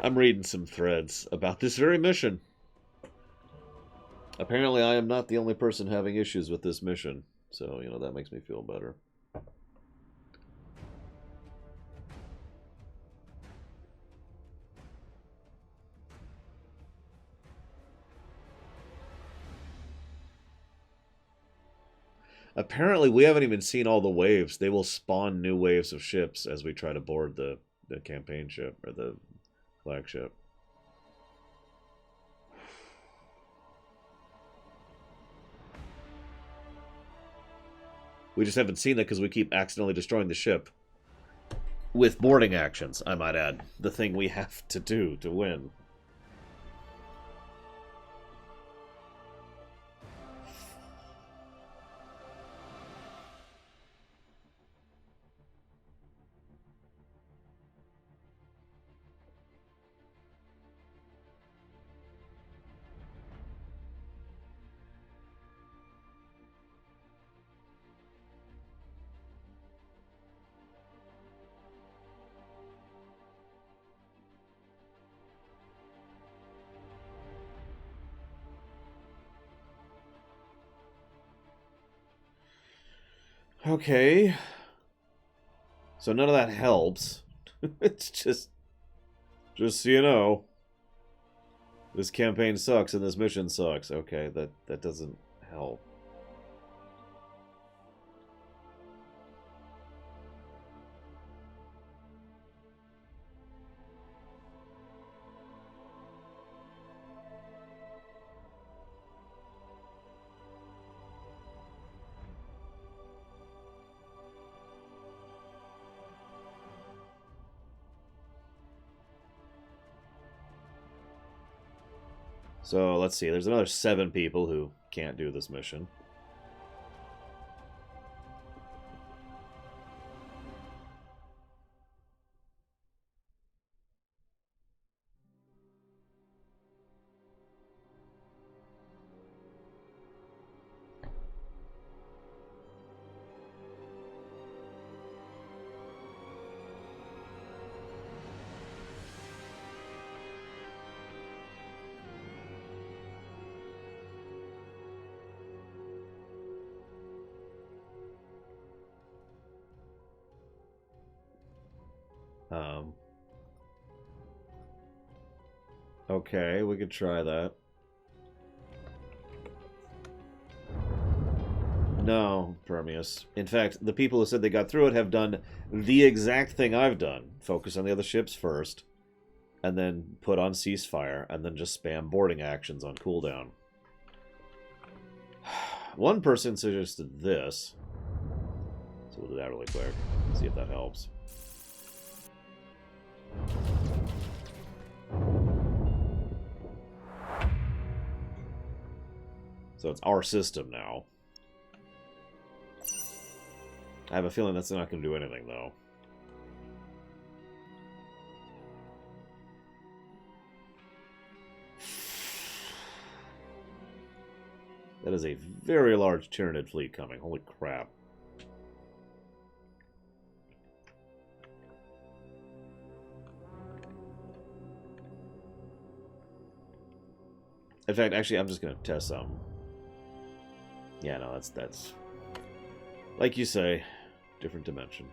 I'm reading some threads about this very mission. Apparently, I am not the only person having issues with this mission. So, you know, that makes me feel better. Apparently, we haven't even seen all the waves. They will spawn new waves of ships as we try to board the campaign ship, or the flagship. We just haven't seen that because we keep accidentally destroying the ship. With boarding actions, I might add. The thing we have to do to win. Okay. So none of that helps. It's just so you know. This campaign sucks and this mission sucks. Okay, that doesn't help. So let's see. There's another 7 people who can't do this mission. Okay, we could try that. No, Permeus. In fact, the people who said they got through it have done the exact thing I've done. Focus on the other ships first, and then put on ceasefire, and then just spam boarding actions on cooldown. One person suggested this. So we'll do that really quick. See if that helps. So it's our system now. I have a feeling that's not going to do anything, though. That is a very large Tyranid fleet coming. Holy crap. In fact, actually, I'm just going to test some. Yeah, no, that's... Like you say, different dimension.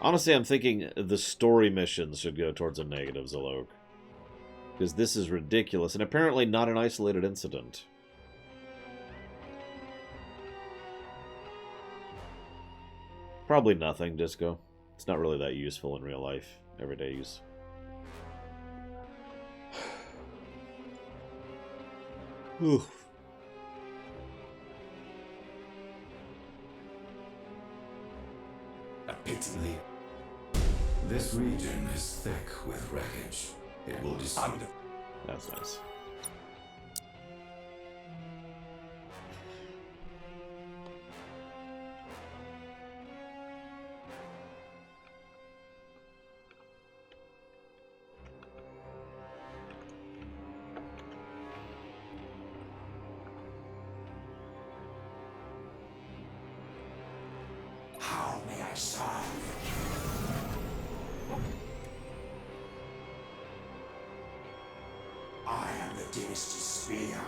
Honestly, I'm thinking the story missions should go towards a negative, Zalok. Because this is ridiculous, and apparently not an isolated incident. Probably nothing, Disco. It's not really that useful in real life, everyday use. Oof. A pity. This region is thick with wreckage. It will destroy. That's nice. serve. I am the Dynasty Spear.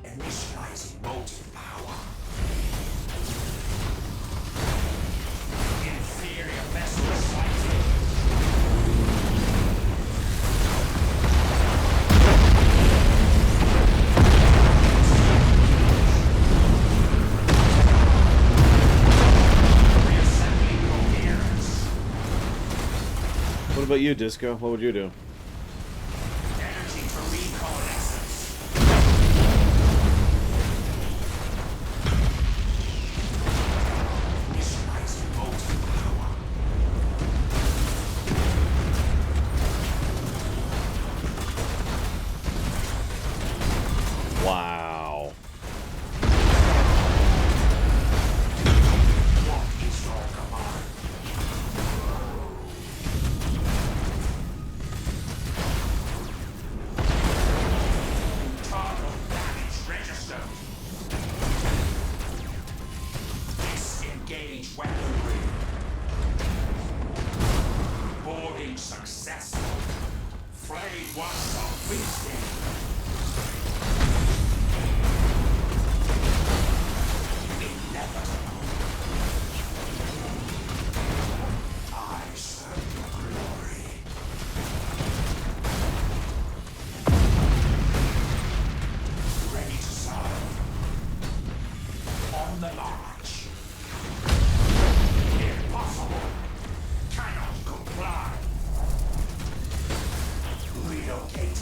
Initializing motive power. Inferior vessel sighted. Reassembling coherence. What about you, Disco? What would you do? Energy for recoalescence. Initializing motive power. Wow. What is your command? Total damage registered. Disengage weaponry. Boarding successful. Frayed once of wisdom. Inevitable. I serve your glory. Ready to serve. On the march. Impossible. Cannot comply. Relocate.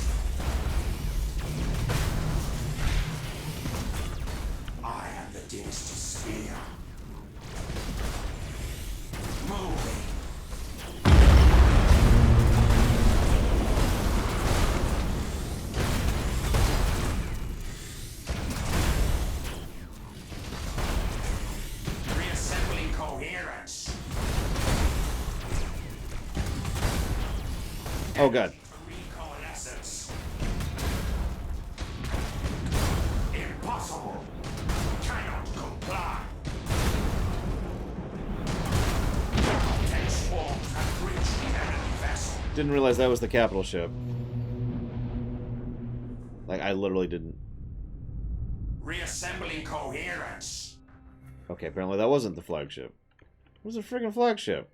I am the Dynasty Spear. Moving. Reassembling coherence. Oh, God. Recoalescence. Impossible. Cannot comply. Ten swarms have breached the enemy vessel. Didn't realize that was the capital ship. Like, I literally didn't. Reassembling coherence. Okay, apparently that wasn't the flagship. It was a friggin' flagship.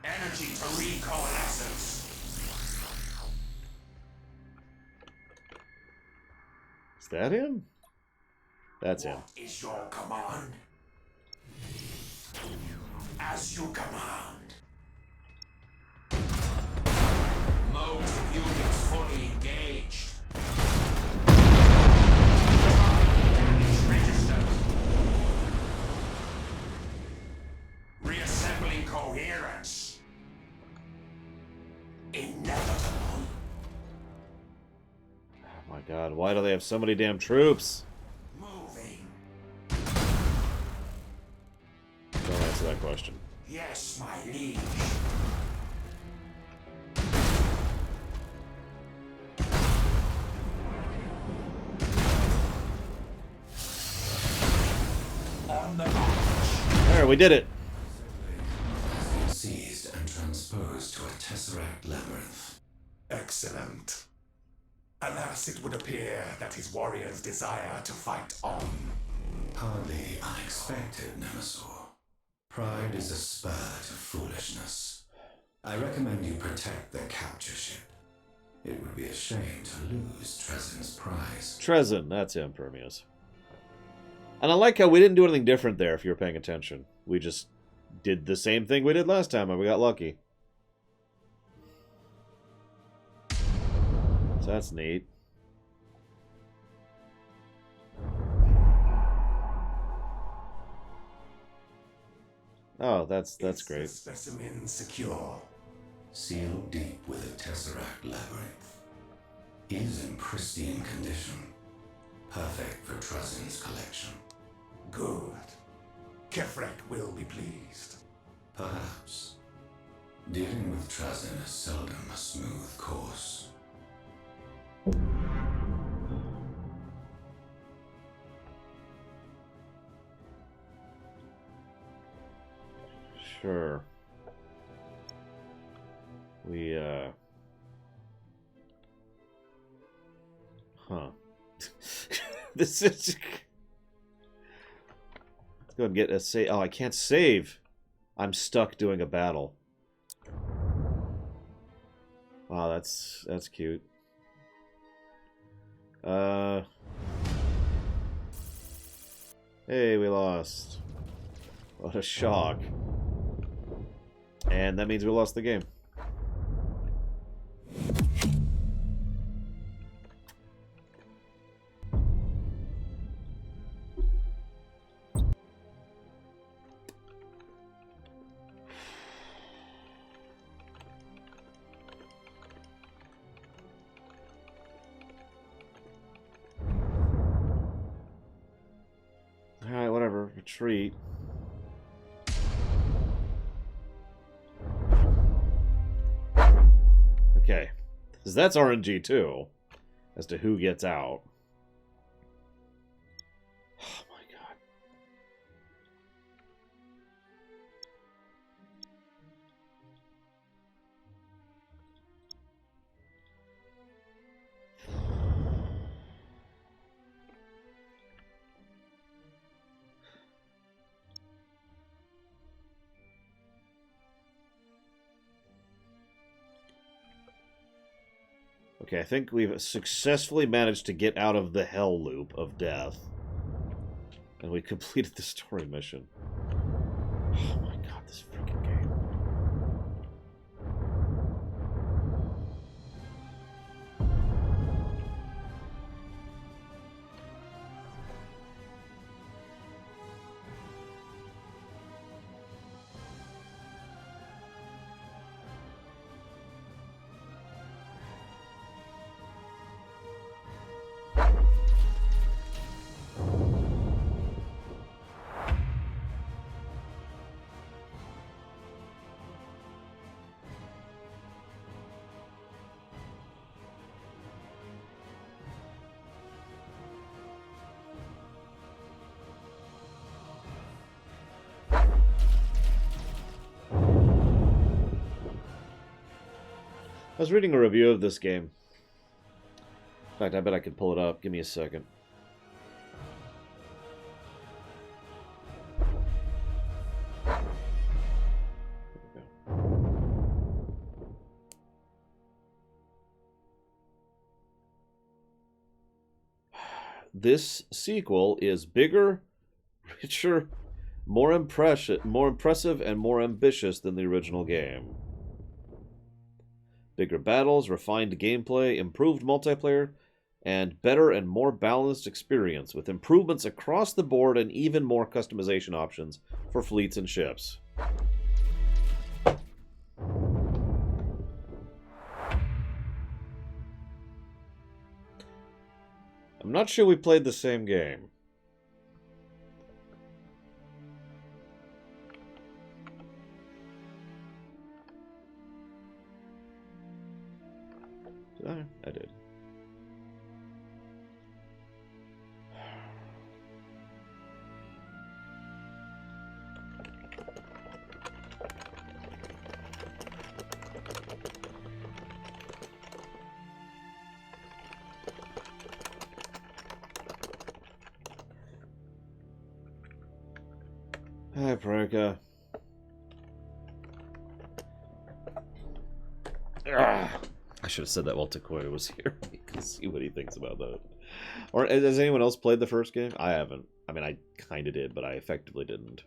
Energy to recoalescence. Is that him? That's him. What is your command? As you command. Motive units fully engaged. Damage registered. Reassembling coherence. Inevitable. Oh my god, why do they have so many damn troops? Moving. Don't answer that question. Yes, my liege. On the march. There, we did it. Seized and transposed to a tesseract labyrinth. Excellent. Alas, it would appear that his warriors desire to fight on. Hardly unexpected, Nemesaur. Pride is a spur to foolishness. I recommend you protect the capture ship. It would be a shame to lose Trezin's prize. Trezin, that's him, Permeus. And I like how we didn't do anything different there, if you were paying attention. We just did the same thing we did last time, and we got lucky. So that's neat. Oh, that's Is great. the specimen secure? Sealed deep with a tesseract labyrinth. Is in pristine condition. Perfect for Trazin's collection. Good. Kefrek will be pleased. Perhaps. Dealing with Trazin is seldom a smooth course. Sure. We, Huh. This is... Let's go and get a save. Oh, I can't save. I'm stuck doing a battle. Wow, that's cute. Hey, we lost. What a shock. And that means we lost the game. Alright, whatever. Retreat. Okay. Because that's RNG too. As to who gets out. Oh my god. Okay, I think we've successfully managed to get out of the hell loop of death. And we completed the story mission. Oh my god, this freaking game. I was reading a review of this game. In fact, I bet I could pull it up. Give me a second. This sequel is bigger, richer, more impressive, and more ambitious than the original game. Bigger battles, refined gameplay, improved multiplayer, and better and more balanced experience, with improvements across the board and even more customization options for fleets and ships. I'm not sure we played the same game. Did I? I did. Hi, Pranka. I should have said that while Takoya was here. You can see what he thinks about that. Or has anyone else played the first game? I haven't. I mean, I kind of did, but I effectively didn't.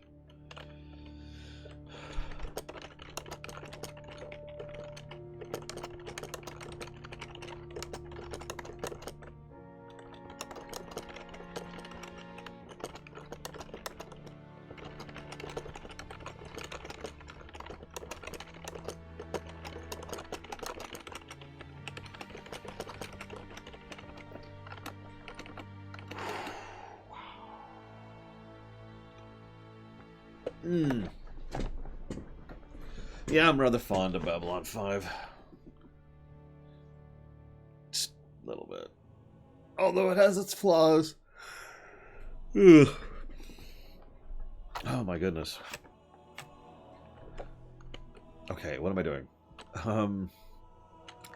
Yeah, I'm rather fond of Babylon 5. Just a little bit. Although it has its flaws. Ugh. Oh my goodness. Okay, what am I doing?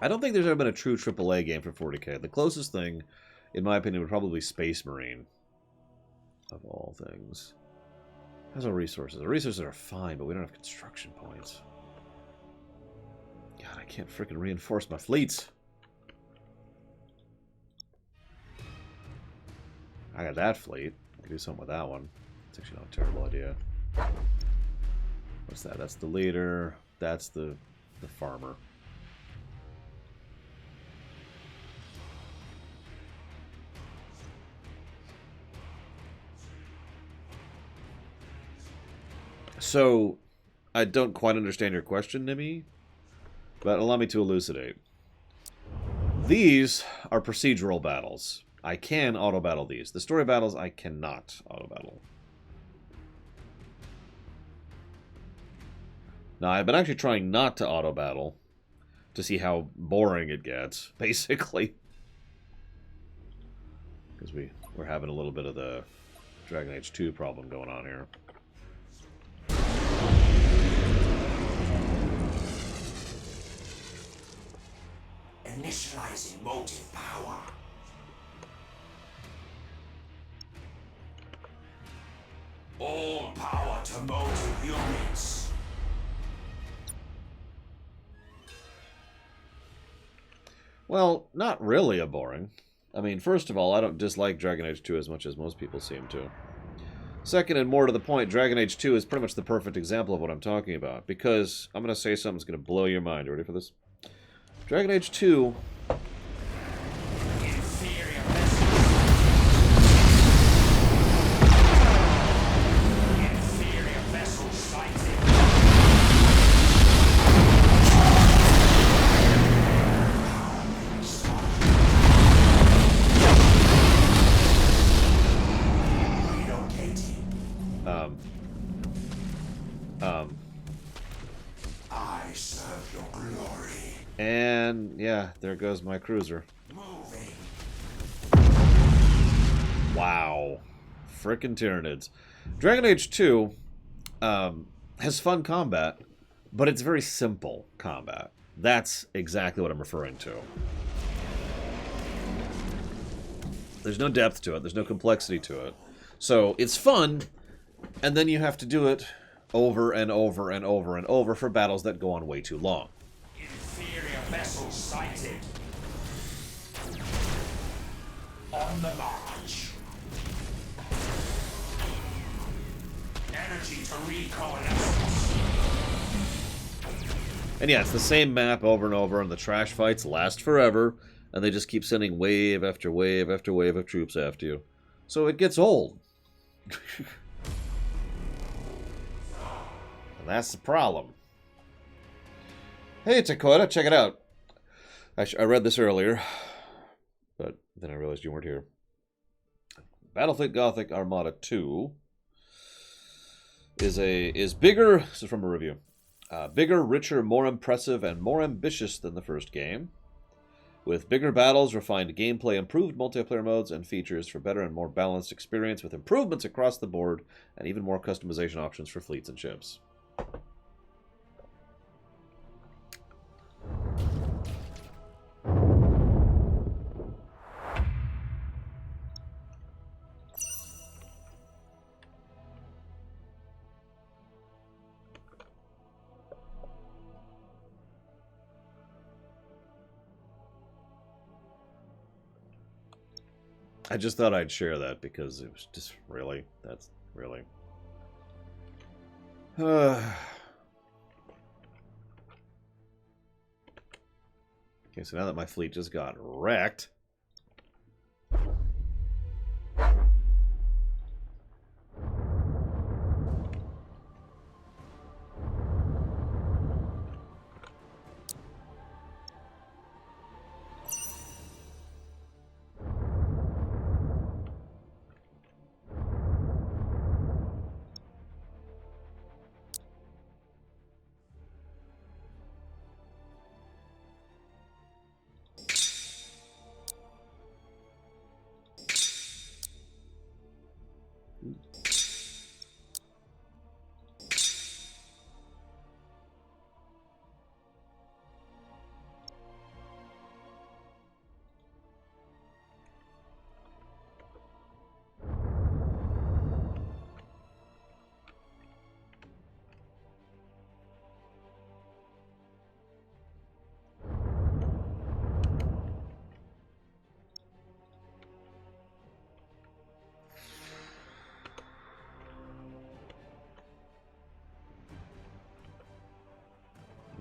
I don't think there's ever been a true AAA game for 40k. The closest thing, in my opinion, would probably be Space Marine. Of all things. How's our resources? Our resources are fine, but we don't have construction points. God, I can't freaking reinforce my fleets. I got that fleet. I can do something with that one. It's actually not a terrible idea. What's that? That's the leader. That's the farmer. So, I don't quite understand your question, Nimi, but allow me to elucidate. These are procedural battles. I can auto-battle these. The story battles, I cannot auto-battle. Now, I've been actually trying not to auto-battle to see how boring it gets, basically. Because we're having a little bit of the Dragon Age 2 problem going on here. Initializing motive power. All power to motive units. Well, not really a boring. I mean, first of all, I don't dislike Dragon Age 2 as much as most people seem to. Second, and more to the point, Dragon Age 2 is pretty much the perfect example of what I'm talking about. Because I'm going to say something that's going to blow your mind. You ready for this? Dragon Age 2... Inferior vessel. Inferior vessel sighted. I serve your glory. And, yeah, there goes my cruiser. Moving. Wow. Frickin' Tyranids. Dragon Age 2 has fun combat, but it's very simple combat. That's exactly what I'm referring to. There's no depth to it. There's no complexity to it. So, it's fun, and then you have to do it over and over and over and over for battles that go on way too long. Inferior vessel sighted. On the march. Energy to recoalescence. And yeah, it's the same map over and over, and the trash fights last forever, and they just keep sending wave after wave after wave of troops after you. So it gets old. And that's the problem. Hey, Takota, check it out. I read this earlier, but then I realized you weren't here. Battlefleet Gothic Armada 2 is bigger. This is from a review. Bigger, richer, more impressive, and more ambitious than the first game. With bigger battles, refined gameplay, improved multiplayer modes, and features for better and more balanced experience with improvements across the board, and even more customization options for fleets and ships. I just thought I'd share that because it was just really, that's really. Okay, so now that my fleet just got wrecked.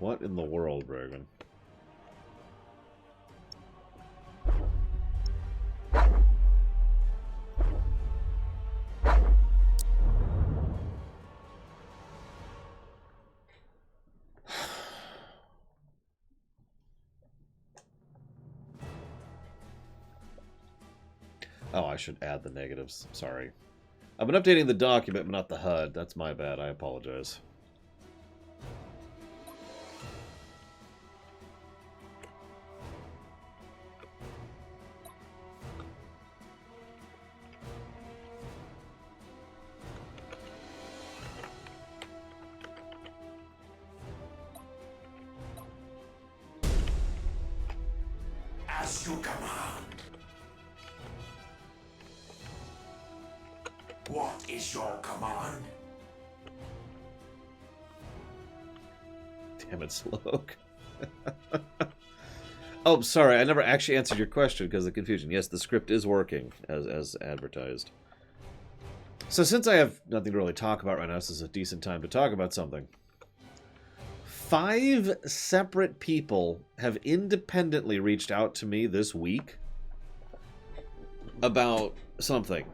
What in the world, Dragon? Oh, I should add the negatives. Sorry. I've been updating the document, but not the HUD. That's my bad. I apologize. As you command. What is your command? Damn it, Sloke. Oh, sorry, I never actually answered your question because of the confusion. Yes, the script is working as advertised. So since I have nothing to really talk about right now, this is a decent time to talk about something. 5 separate people have independently reached out to me this week about something.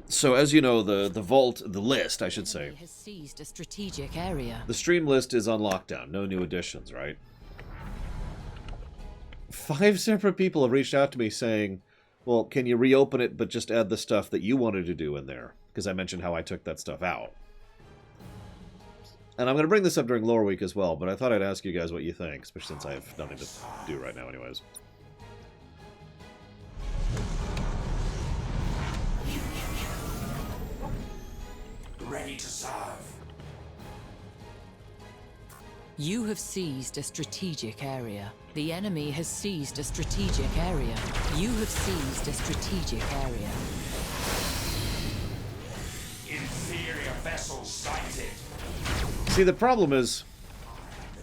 So as you know, the vault, the list, I should say, Has seized a strategic area. the stream list is on lockdown. No new additions, right? 5 separate people have reached out to me saying, well, can you reopen it but just add the stuff that you wanted to do in there? Because I mentioned how I took that stuff out. And I'm going to bring this up during lore week as well, but I thought I'd ask you guys what you think, especially since I have nothing to do right now anyways. Ready to serve. You have seized a strategic area. The enemy has seized a strategic area. You have seized a strategic area. Inferior vessels sighted. See, the problem is,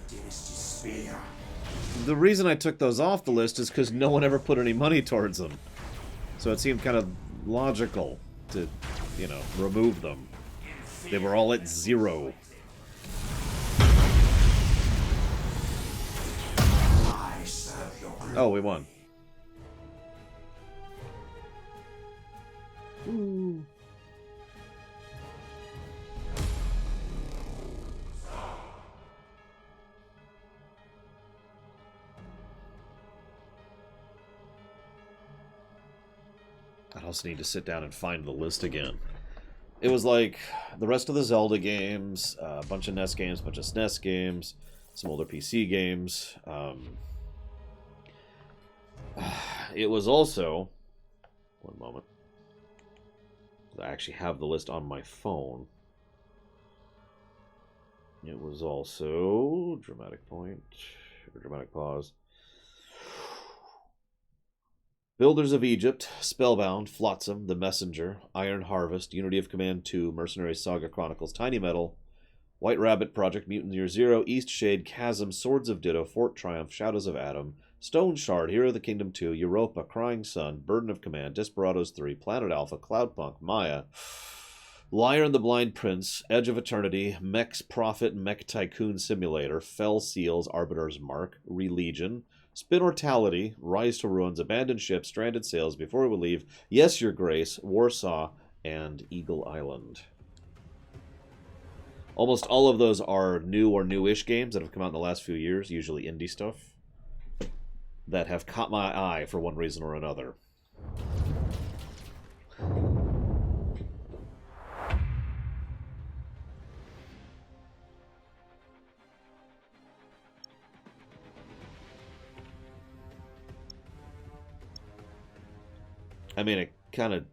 The Dynasty Spear. the reason I took those off the list is because no one ever put any money towards them. So it seemed kind of logical to, you know, remove them. They were all at 0. I serve your glory. Oh, we won. I also need to sit down and find the list again. It was like the rest of the Zelda games, a bunch of NES games, a bunch of SNES games, some older PC games. It was also... One moment. I actually have the list on my phone. It was also... Dramatic point. Or dramatic pause. Builders of Egypt, Spellbound, Flotsam, The Messenger, Iron Harvest, Unity of Command 2, Mercenary Saga Chronicles, Tiny Metal, White Rabbit Project, Mutant Year Zero, East Shade, Chasm, Swords of Ditto, Fort Triumph, Shadows of Adam, Stone Shard, Hero of the Kingdom 2, Europa, Crying Sun, Burden of Command, Desperados 3, Planet Alpha, Cloudpunk, Maya, Liar and the Blind Prince, Edge of Eternity, Mech's Prophet, Mech Tycoon Simulator, Fell Seals, Arbiter's Mark, Religion, Spinortality, Rise to Ruins, Abandoned Ship, Stranded Sails, Before We Will Leave, Yes, Your Grace, Warsaw, and Eagle Island. Almost all of those are new or newish games that have come out in the last few years, usually indie stuff, that have caught my eye for one reason or another. I mean, it kind of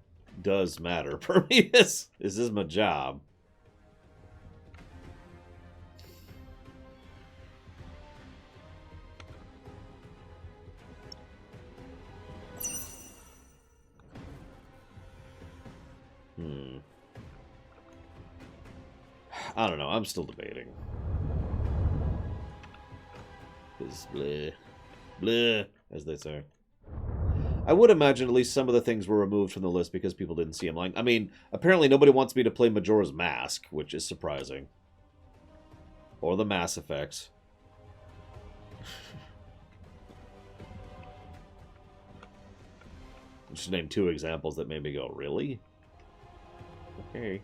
does matter for me. This is my job. I don't know. I'm still debating. It's bleh. Bleh, as they say. I would imagine at least some of the things were removed from the list because people didn't see them. Like, I mean, apparently nobody wants me to play Majora's Mask, which is surprising. Or the Mass Effects. Just name 2 examples that made me go, really? Okay.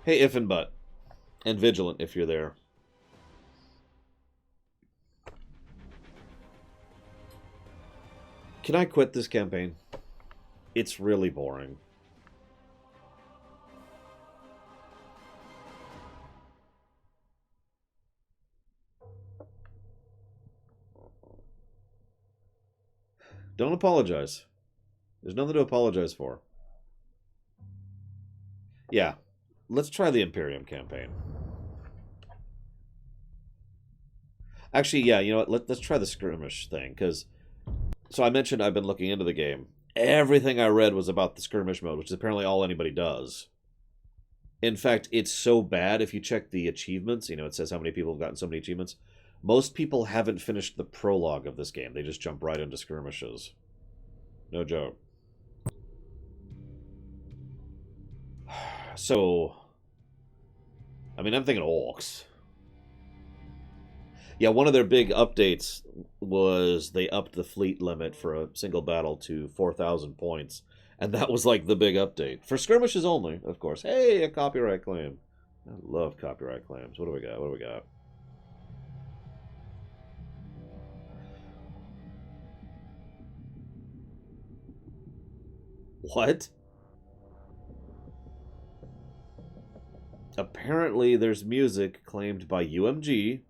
Hey, if and but. And vigilant if you're there. Can I quit this campaign? It's really boring. Don't apologize. There's nothing to apologize for. Yeah. Let's try the Imperium campaign. Actually, yeah, you know what? Let's try the skirmish thing, because... So I mentioned I've been looking into the game. Everything I read was about the skirmish mode, which is apparently all anybody does. In fact, it's so bad, if you check the achievements, you know, it says how many people have gotten so many achievements. Most people haven't finished the prologue of this game. They just jump right into skirmishes. No joke. So... I mean, I'm thinking orcs. Yeah, one of their big updates was they upped the fleet limit for a single battle to 4,000 points. And that was like the big update. For skirmishes only, of course. Hey, a copyright claim. I love copyright claims. What do we got? What do we got? What? Apparently there's music claimed by UMG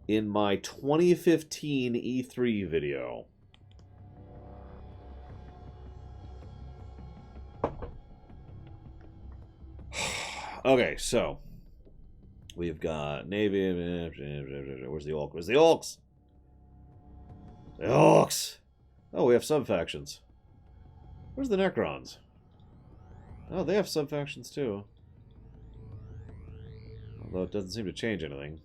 in my 2015 E3 video. Okay, so we've got Navy. Where's the Orc? Where's the Orcs? The Orcs! Oh, we have sub-factions. Where's the Necrons? Oh, they have sub-factions too. Although it doesn't seem to change anything.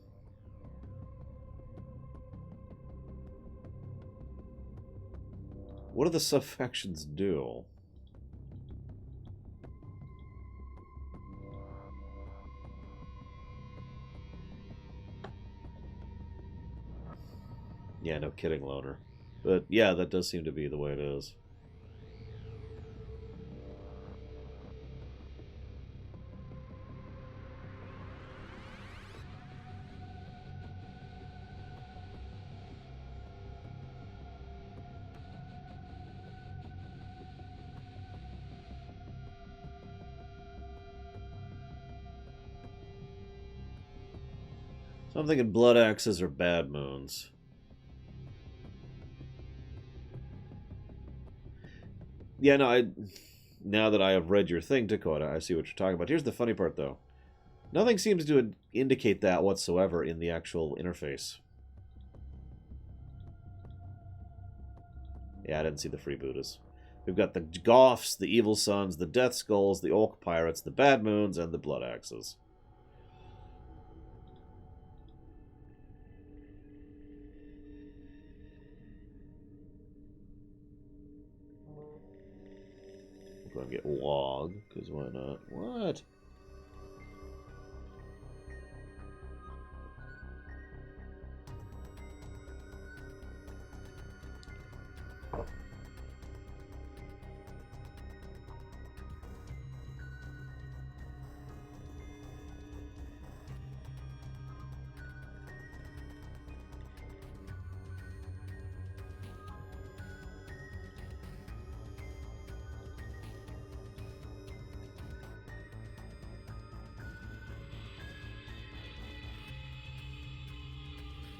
What do the sub-factions do? Yeah, no kidding, Loner. But yeah, that does seem to be the way it is. So I'm thinking blood axes or bad moons. Yeah, no, now that I have read your thing, Dakota, I see what you're talking about. Here's the funny part, though. Nothing seems to indicate that whatsoever in the actual interface. Yeah, I didn't see the freebooters. We've got the Goths, the Evil Sons, the Death Skulls, the Orc Pirates, the Bad Moons, and the Blood Axes. Go and get log, because why not? What?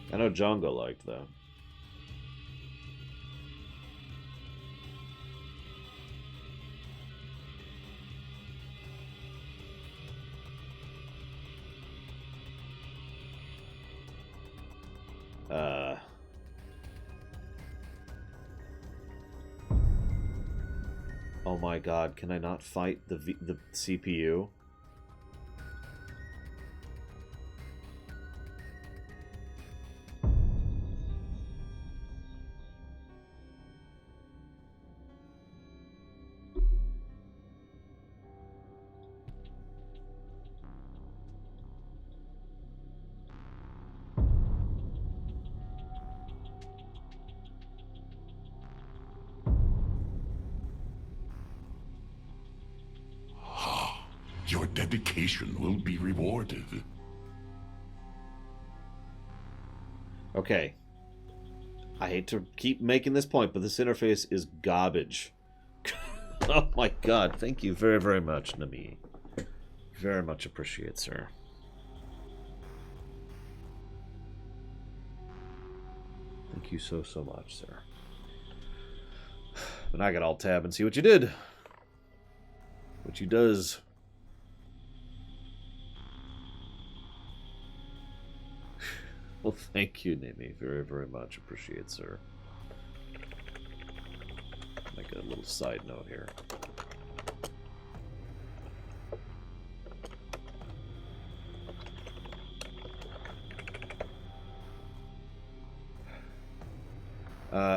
I know Django liked that. Oh my god, can I not fight the CPU? dedication will be rewarded. Okay. I hate to keep making this point, but this interface is garbage. Oh my god, thank you very, very much, Nami. Very much appreciate, sir. Thank you so, so much, sir. But I got alt tab and see what you did. What you does. Well, thank you, Nami. Very, very much appreciate, sir. Make a little side note here.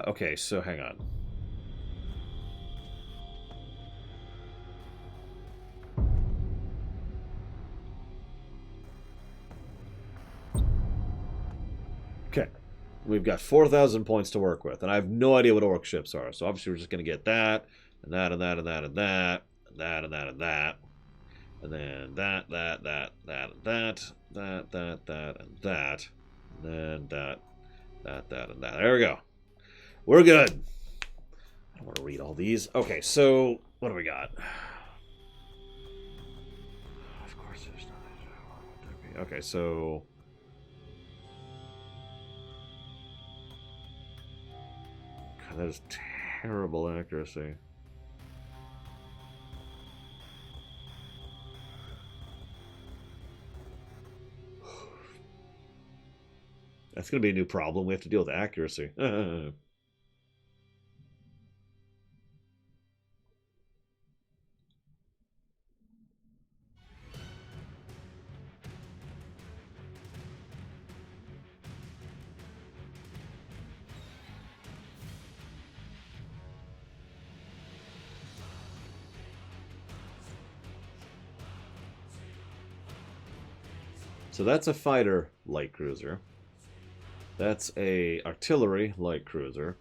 Okay, so hang on. Okay. We've got 4,000 points to work with, and I have no idea what orc ships are, so obviously we're just going to get that, and that, and that, and that, and that, and that, and that, and that, and then that, and that, and that, and that, and then that, and that. There we go. We're good. I don't want to read all these. Okay, so what do we got? Of course there's not. Okay, so... God, that is terrible accuracy. That's going to be a new problem. We have to deal with accuracy. So that's a fighter light cruiser. That's a artillery light cruiser.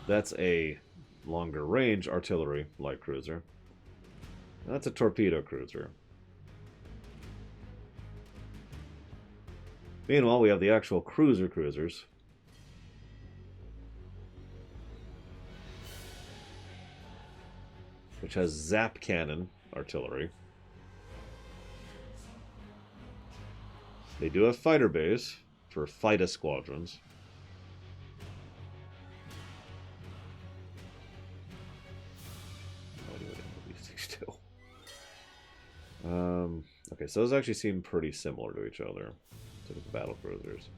That's a longer range artillery light cruiser. That's a torpedo cruiser. Meanwhile, we have the actual cruisers. Which has zap cannon artillery. They do have fighter bays for fighter squadrons. No idea what these things do. Okay, so those actually seem pretty similar to each other. So the battle cruisers.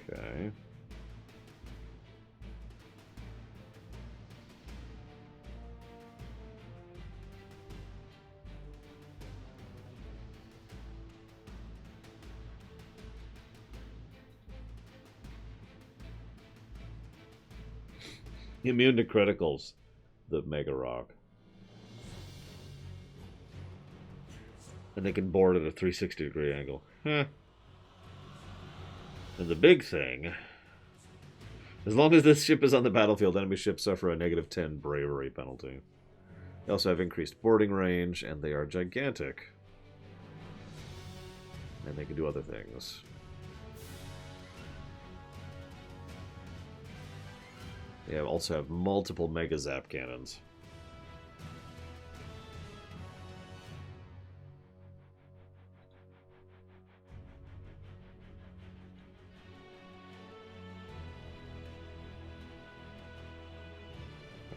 Okay. Immune to criticals, the Mega Rock. And they can board at a 360-degree angle. Huh. And the big thing, as long as this ship is on the battlefield, enemy ships suffer a -10 bravery penalty. They also have increased boarding range, and they are gigantic. And they can do other things. They also have multiple mega zap cannons.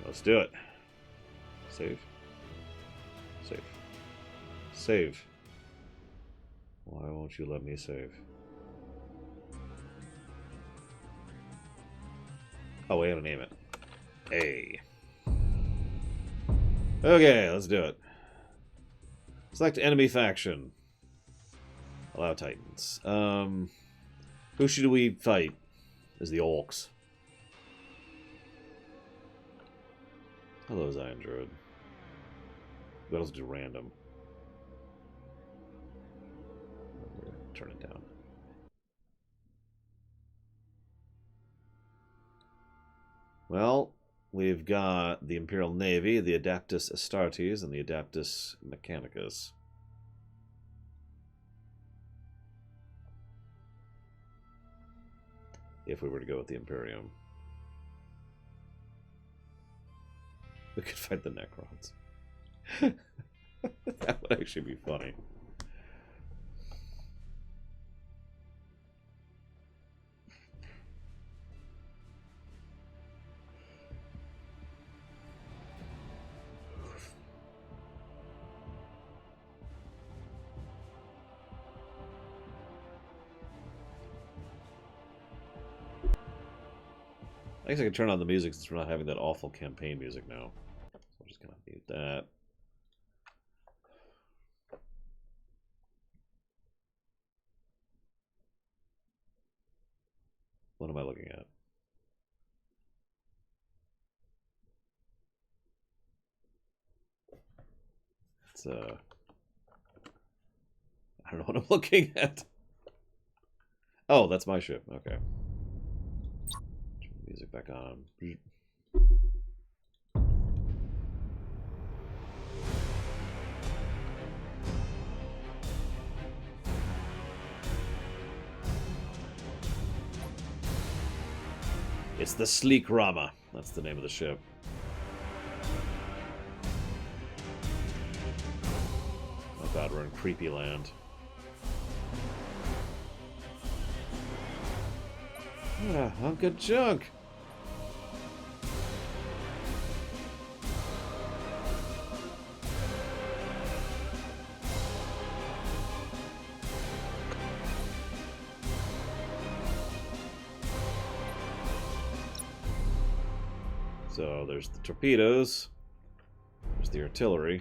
Let's do it. Save. Save. Save. Why won't you let me save? Oh, we gotta name it. A. Okay, let's do it. Select enemy faction. Allow Titans. Who should we fight? Is the Orcs. Hello, Zion Druid. What else do random? turn it down. Well, we've got the Imperial Navy, the Adaptus Astartes, and the Adaptus Mechanicus. If we were to go with the Imperium. We could fight the Necrons. That would actually be funny. I guess I could turn on the music since we're not having that awful campaign music now. So I'm just going to mute that. What am I looking at? It's, I don't know what I'm looking at. Oh, that's my ship. Okay. Turn the music back on. It's the Sleek Rama. That's the name of the ship. Oh god, we're in creepy land. What a hunk of junk. So there's the torpedoes. There's the artillery,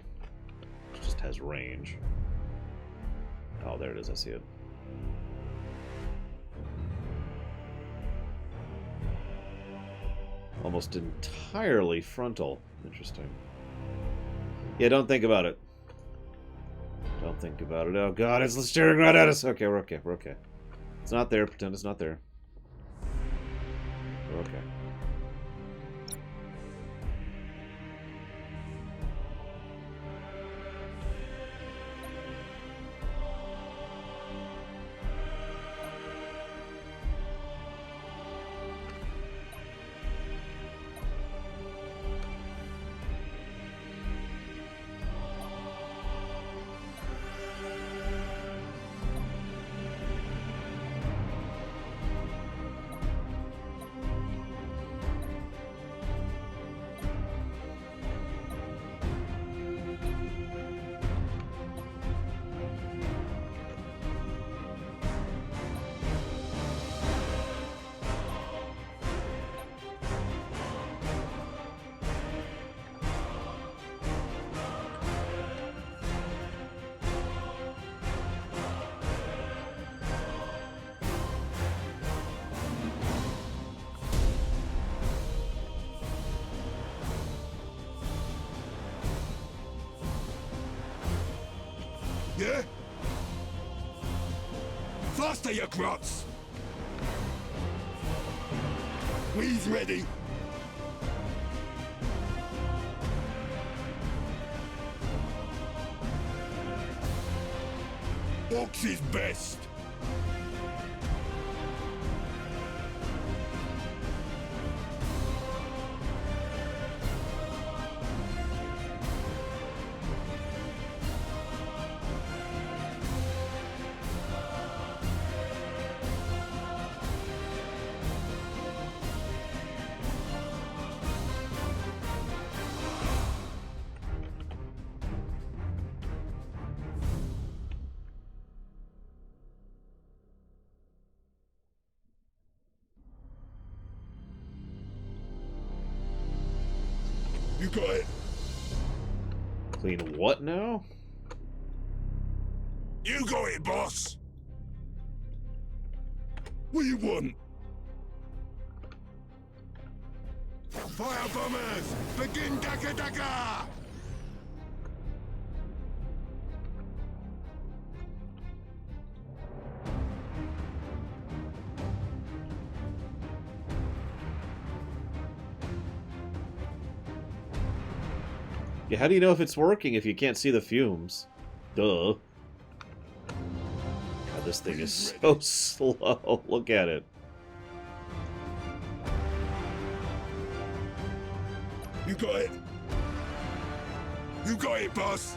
which just has range. Oh, there it is. I see it. Almost entirely frontal. Interesting. Yeah, don't think about it. Don't think about it. Oh god, it's staring right at us. Okay, we're okay. We're okay. It's not there. Pretend it's not there. We're okay. Yeah? Faster, you grots! We's ready. Ox is best. You got it. Clean what now? You got it, boss. What do you want? Fire bombers! Begin Daka Daka! Yeah, how do you know if it's working if you can't see the fumes? Duh. God, this thing is so slow. Look at it. You got it. You got it, boss.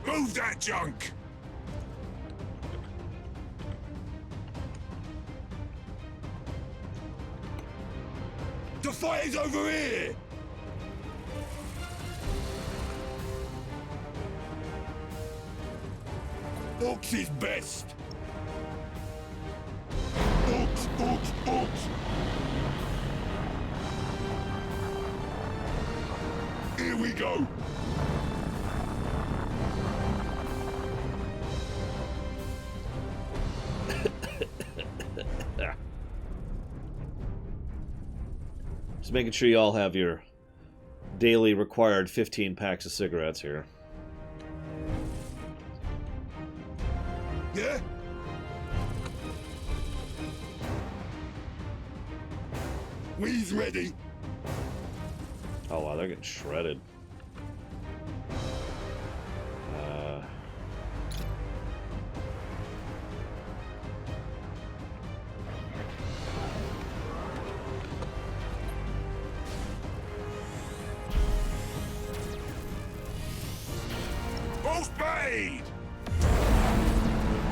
Move that junk. The fight is over here. Orcs is best. Orcs, orcs, orcs. Here we go. Just making sure you all have your daily required 15 packs of cigarettes here. Yeah? We's ready. Oh wow, they're getting shredded. Full speed!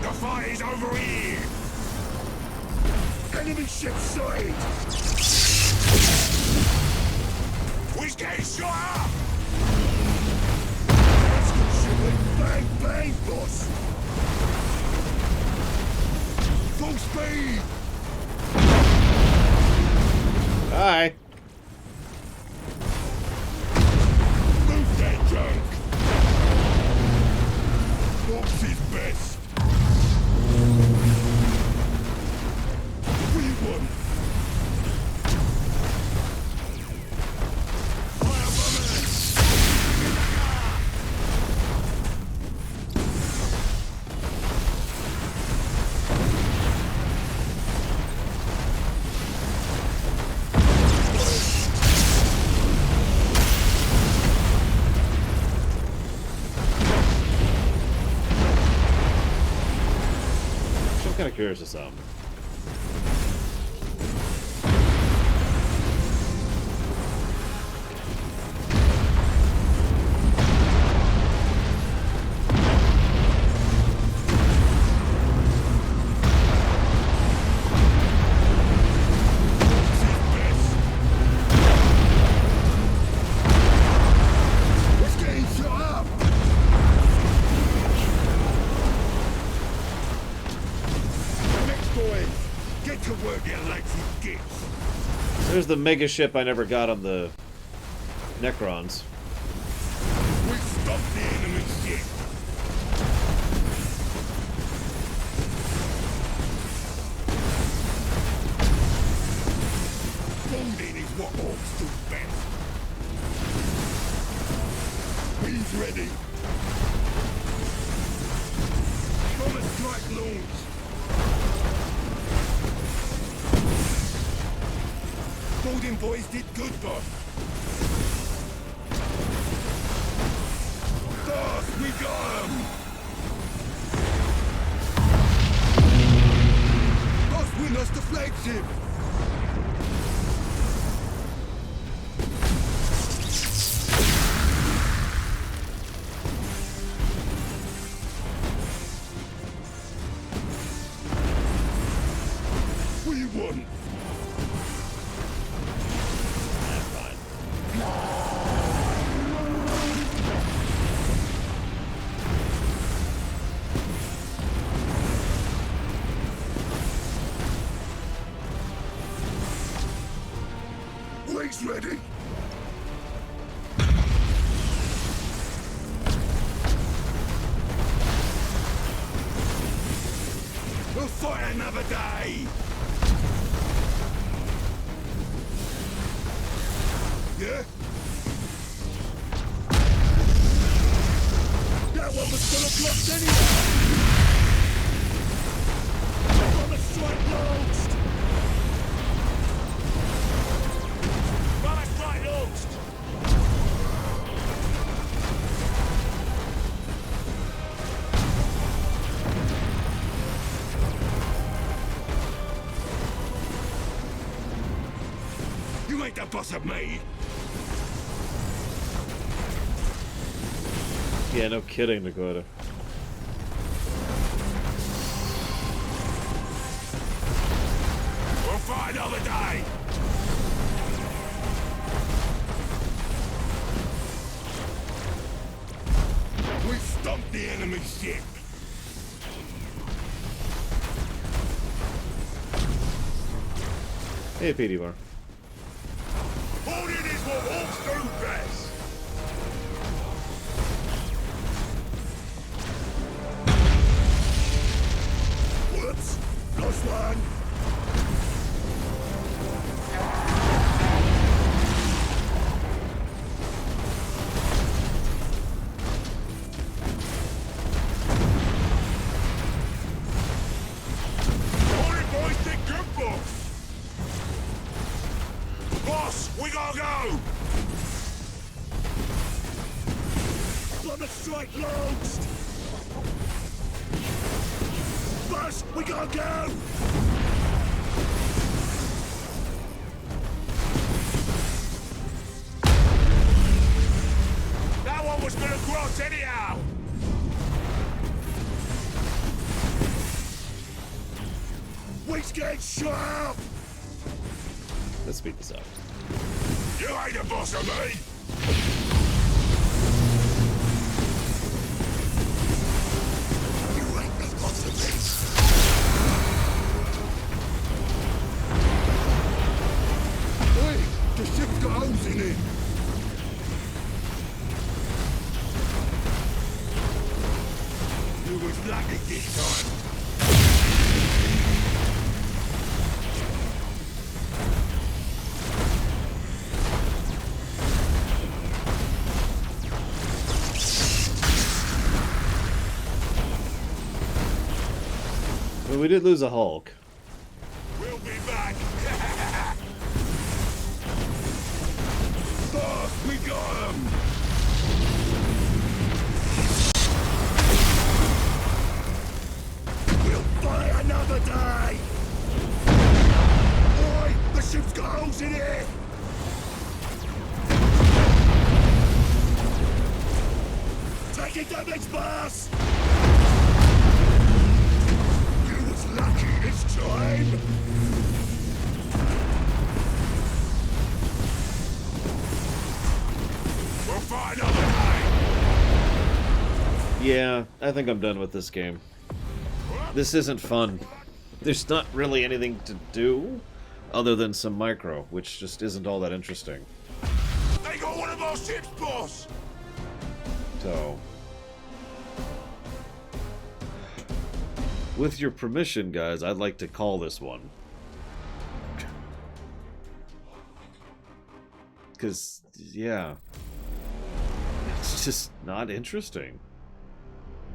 The fight is over here! Enemy ship sighted! We's getting shot up! Let's go ship bang bang, boss! Full speed! Hi. Move that junk! Fox is best! We won! Fire bombers! I'm kind of curious of something. It's getting shot up! Next boys, get to work, you lazy gits! There's the mega ship I never got on the Necrons. We stopped the enemy ship! Folding is what orcs do best. He's ready. Bomber strike launch. Folding boys did good, boss. Boss, we got him! Boss, we lost the flagship! We won! That's fine. Wings ready! We'll fight another day! Yeah? That one was full of blocks anyway! On the strike low! ain't the boss of me! Yeah, no kidding, Dakota. We'll fight another day! We stomped the enemy ship! Hey, PD Bar. Holding is what orcs do best! Whoops! Lost one! Holding boys, take good boss! Boss, we gotta go! Bomber strike launched! Boss, we gotta go! That one was gonna cross anyhow! We get sharp! Let's speed this up. You ain't the boss of me! You ain't the boss of me! Hey! The ship's got holes in it! You was lucky this time! Well, we did lose a Hulk. We'll be back! Boss, we got him! We'll fight another day! Oi! The ship's got holes in it! Taking damage, boss! You was lucky this time! We'll fight another day! Yeah, I think I'm done with this game. This isn't fun. There's not really anything to do other than some micro, which just isn't all that interesting. They got one of our ships, boss! So, with your permission, guys, I'd like to call this one. Because, yeah, it's just not interesting.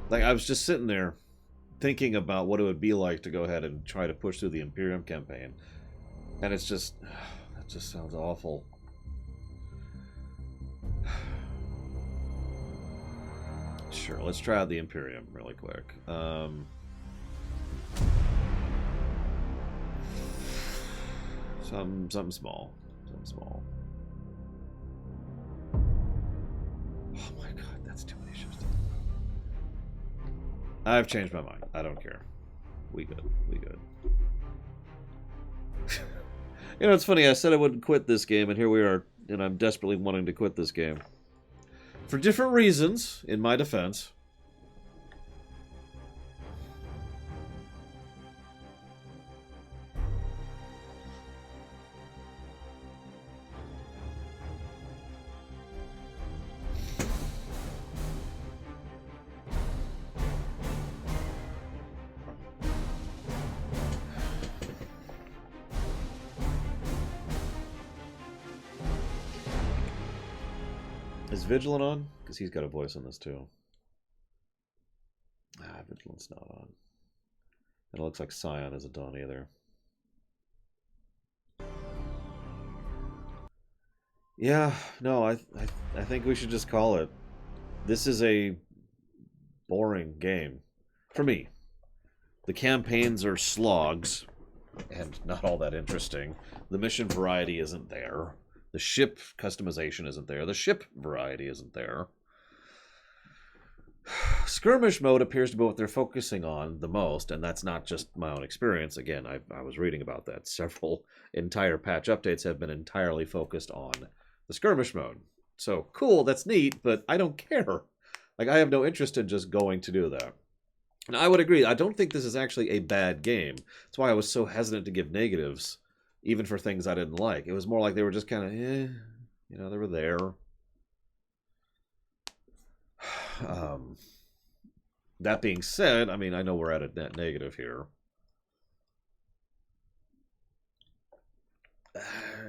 Like, I was just sitting there thinking about what it would be like to go ahead and try to push through the Imperium campaign. And it's just, it just sounds awful. Sure, let's try out the Imperium really quick. Something small. Something small. Oh my god, that's too many ships. I've changed my mind. I don't care. We good. We good. You know, it's funny. I said I wouldn't quit this game, and here we are. And I'm desperately wanting to quit this game. For different reasons, in my defense. Is Vigilant on? Because he's got a voice on this too. Ah, Vigilant's not on. And it looks like Scion isn't on either. Yeah, no, I think we should just call it. This is a boring game. For me. The campaigns are slogs, and not all that interesting. The mission variety isn't there. The ship customization isn't there. The ship variety isn't there. Skirmish mode appears to be what they're focusing on the most, and that's not just my own experience. Again, I was reading about that. Several entire patch updates have been entirely focused on the skirmish mode. So, cool, that's neat, but I don't care. Like, I have no interest in just going to do that. And I would agree, I don't think this is actually a bad game. That's why I was so hesitant to give negatives, even for things I didn't like. It was more like they were just kind of, you know, they were there. That being said, I mean, I know we're at a net negative here.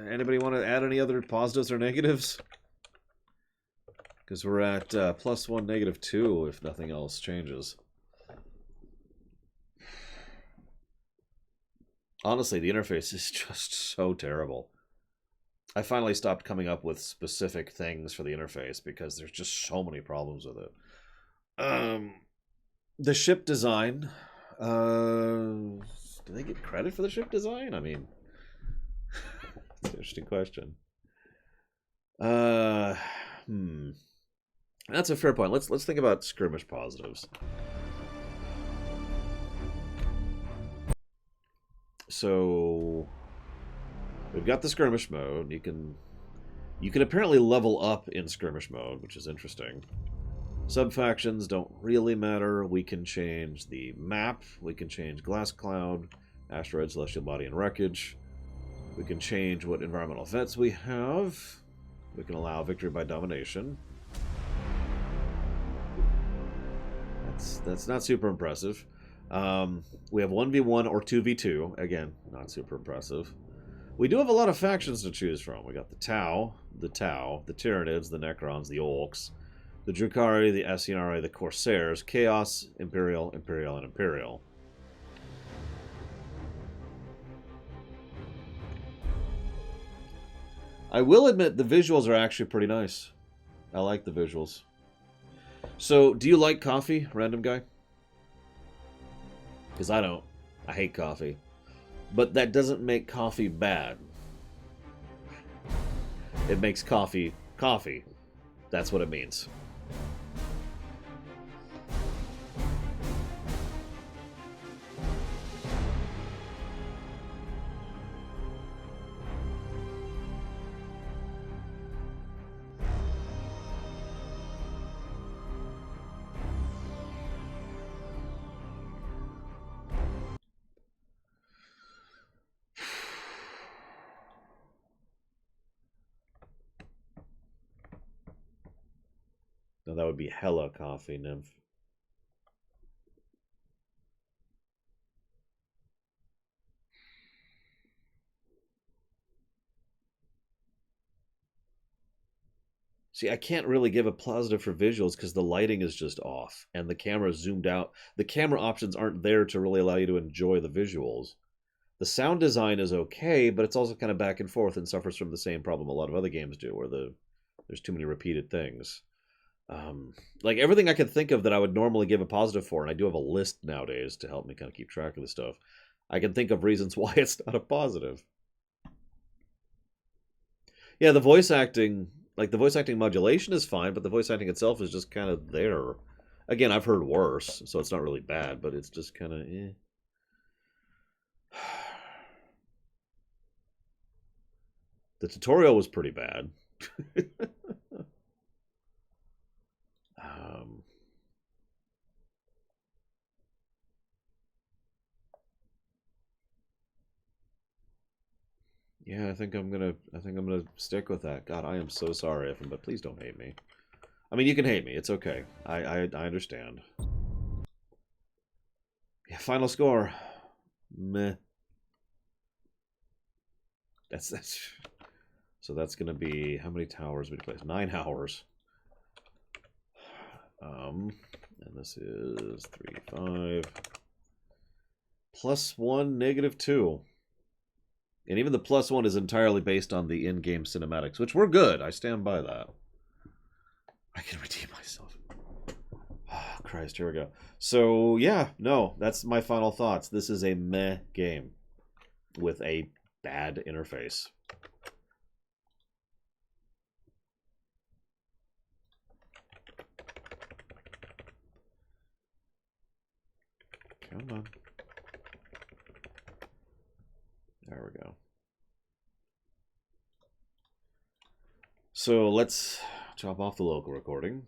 Anybody want to add any other positives or negatives? Because we're at +1, -2 if nothing else changes. Honestly, the interface is just so terrible. I finally stopped coming up with specific things for the interface because there's just so many problems with it. The ship design. Do they get credit for the ship design? I mean, it's an interesting question. That's a fair point. Let's think about skirmish positives. So we've got the skirmish mode. You can apparently level up in skirmish mode, which is interesting. Sub-factions don't really matter. We can change the map. We can change Glass Cloud, Asteroid, Celestial Body, and Wreckage. We can change what environmental events we have. We can allow victory by domination. That's not super impressive. We have 1v1 or 2v2. Again, not super impressive. We do have a lot of factions to choose from. We got the Tau, the Tyranids, the Necrons, the Orcs, the Drukhari, the Asciari, the Corsairs, Chaos, Imperial, Imperial, and Imperial. I will admit the visuals are actually pretty nice. I like the visuals. So, do you like coffee, random guy? Because I don't. I hate coffee. But that doesn't make coffee bad. It makes coffee coffee. That's what it means. No, that would be hella coffee, Nymph. See, I can't really give a positive for visuals because the lighting is just off and the camera is zoomed out. The camera options aren't there to really allow you to enjoy the visuals. The sound design is okay, but it's also kind of back and forth and suffers from the same problem a lot of other games do, where there's too many repeated things. Like everything I could think of that I would normally give a positive for, and I do have a list nowadays to help me kind of keep track of this stuff. I can think of reasons why it's not a positive. Yeah, the voice acting, like the voice acting modulation is fine, but the voice acting itself is just kind of there. Again, I've heard worse, so it's not really bad, but it's just kind of eh. The tutorial was pretty bad. Yeah, I think I'm gonna stick with that. God, I am so sorry, Evan, but please don't hate me. I mean, you can hate me. It's okay. I understand. Yeah, final score. Meh. That's so that's gonna be how many towers would you place? 9 hours. And this is 3, 5. +1, -2. And even the +1 is entirely based on the in-game cinematics, which were good. I stand by that. I can redeem myself. Oh, Christ, here we go. So, yeah, no, that's my final thoughts. This is a meh game with a bad interface. Come on. There we go. So let's chop off the local recording.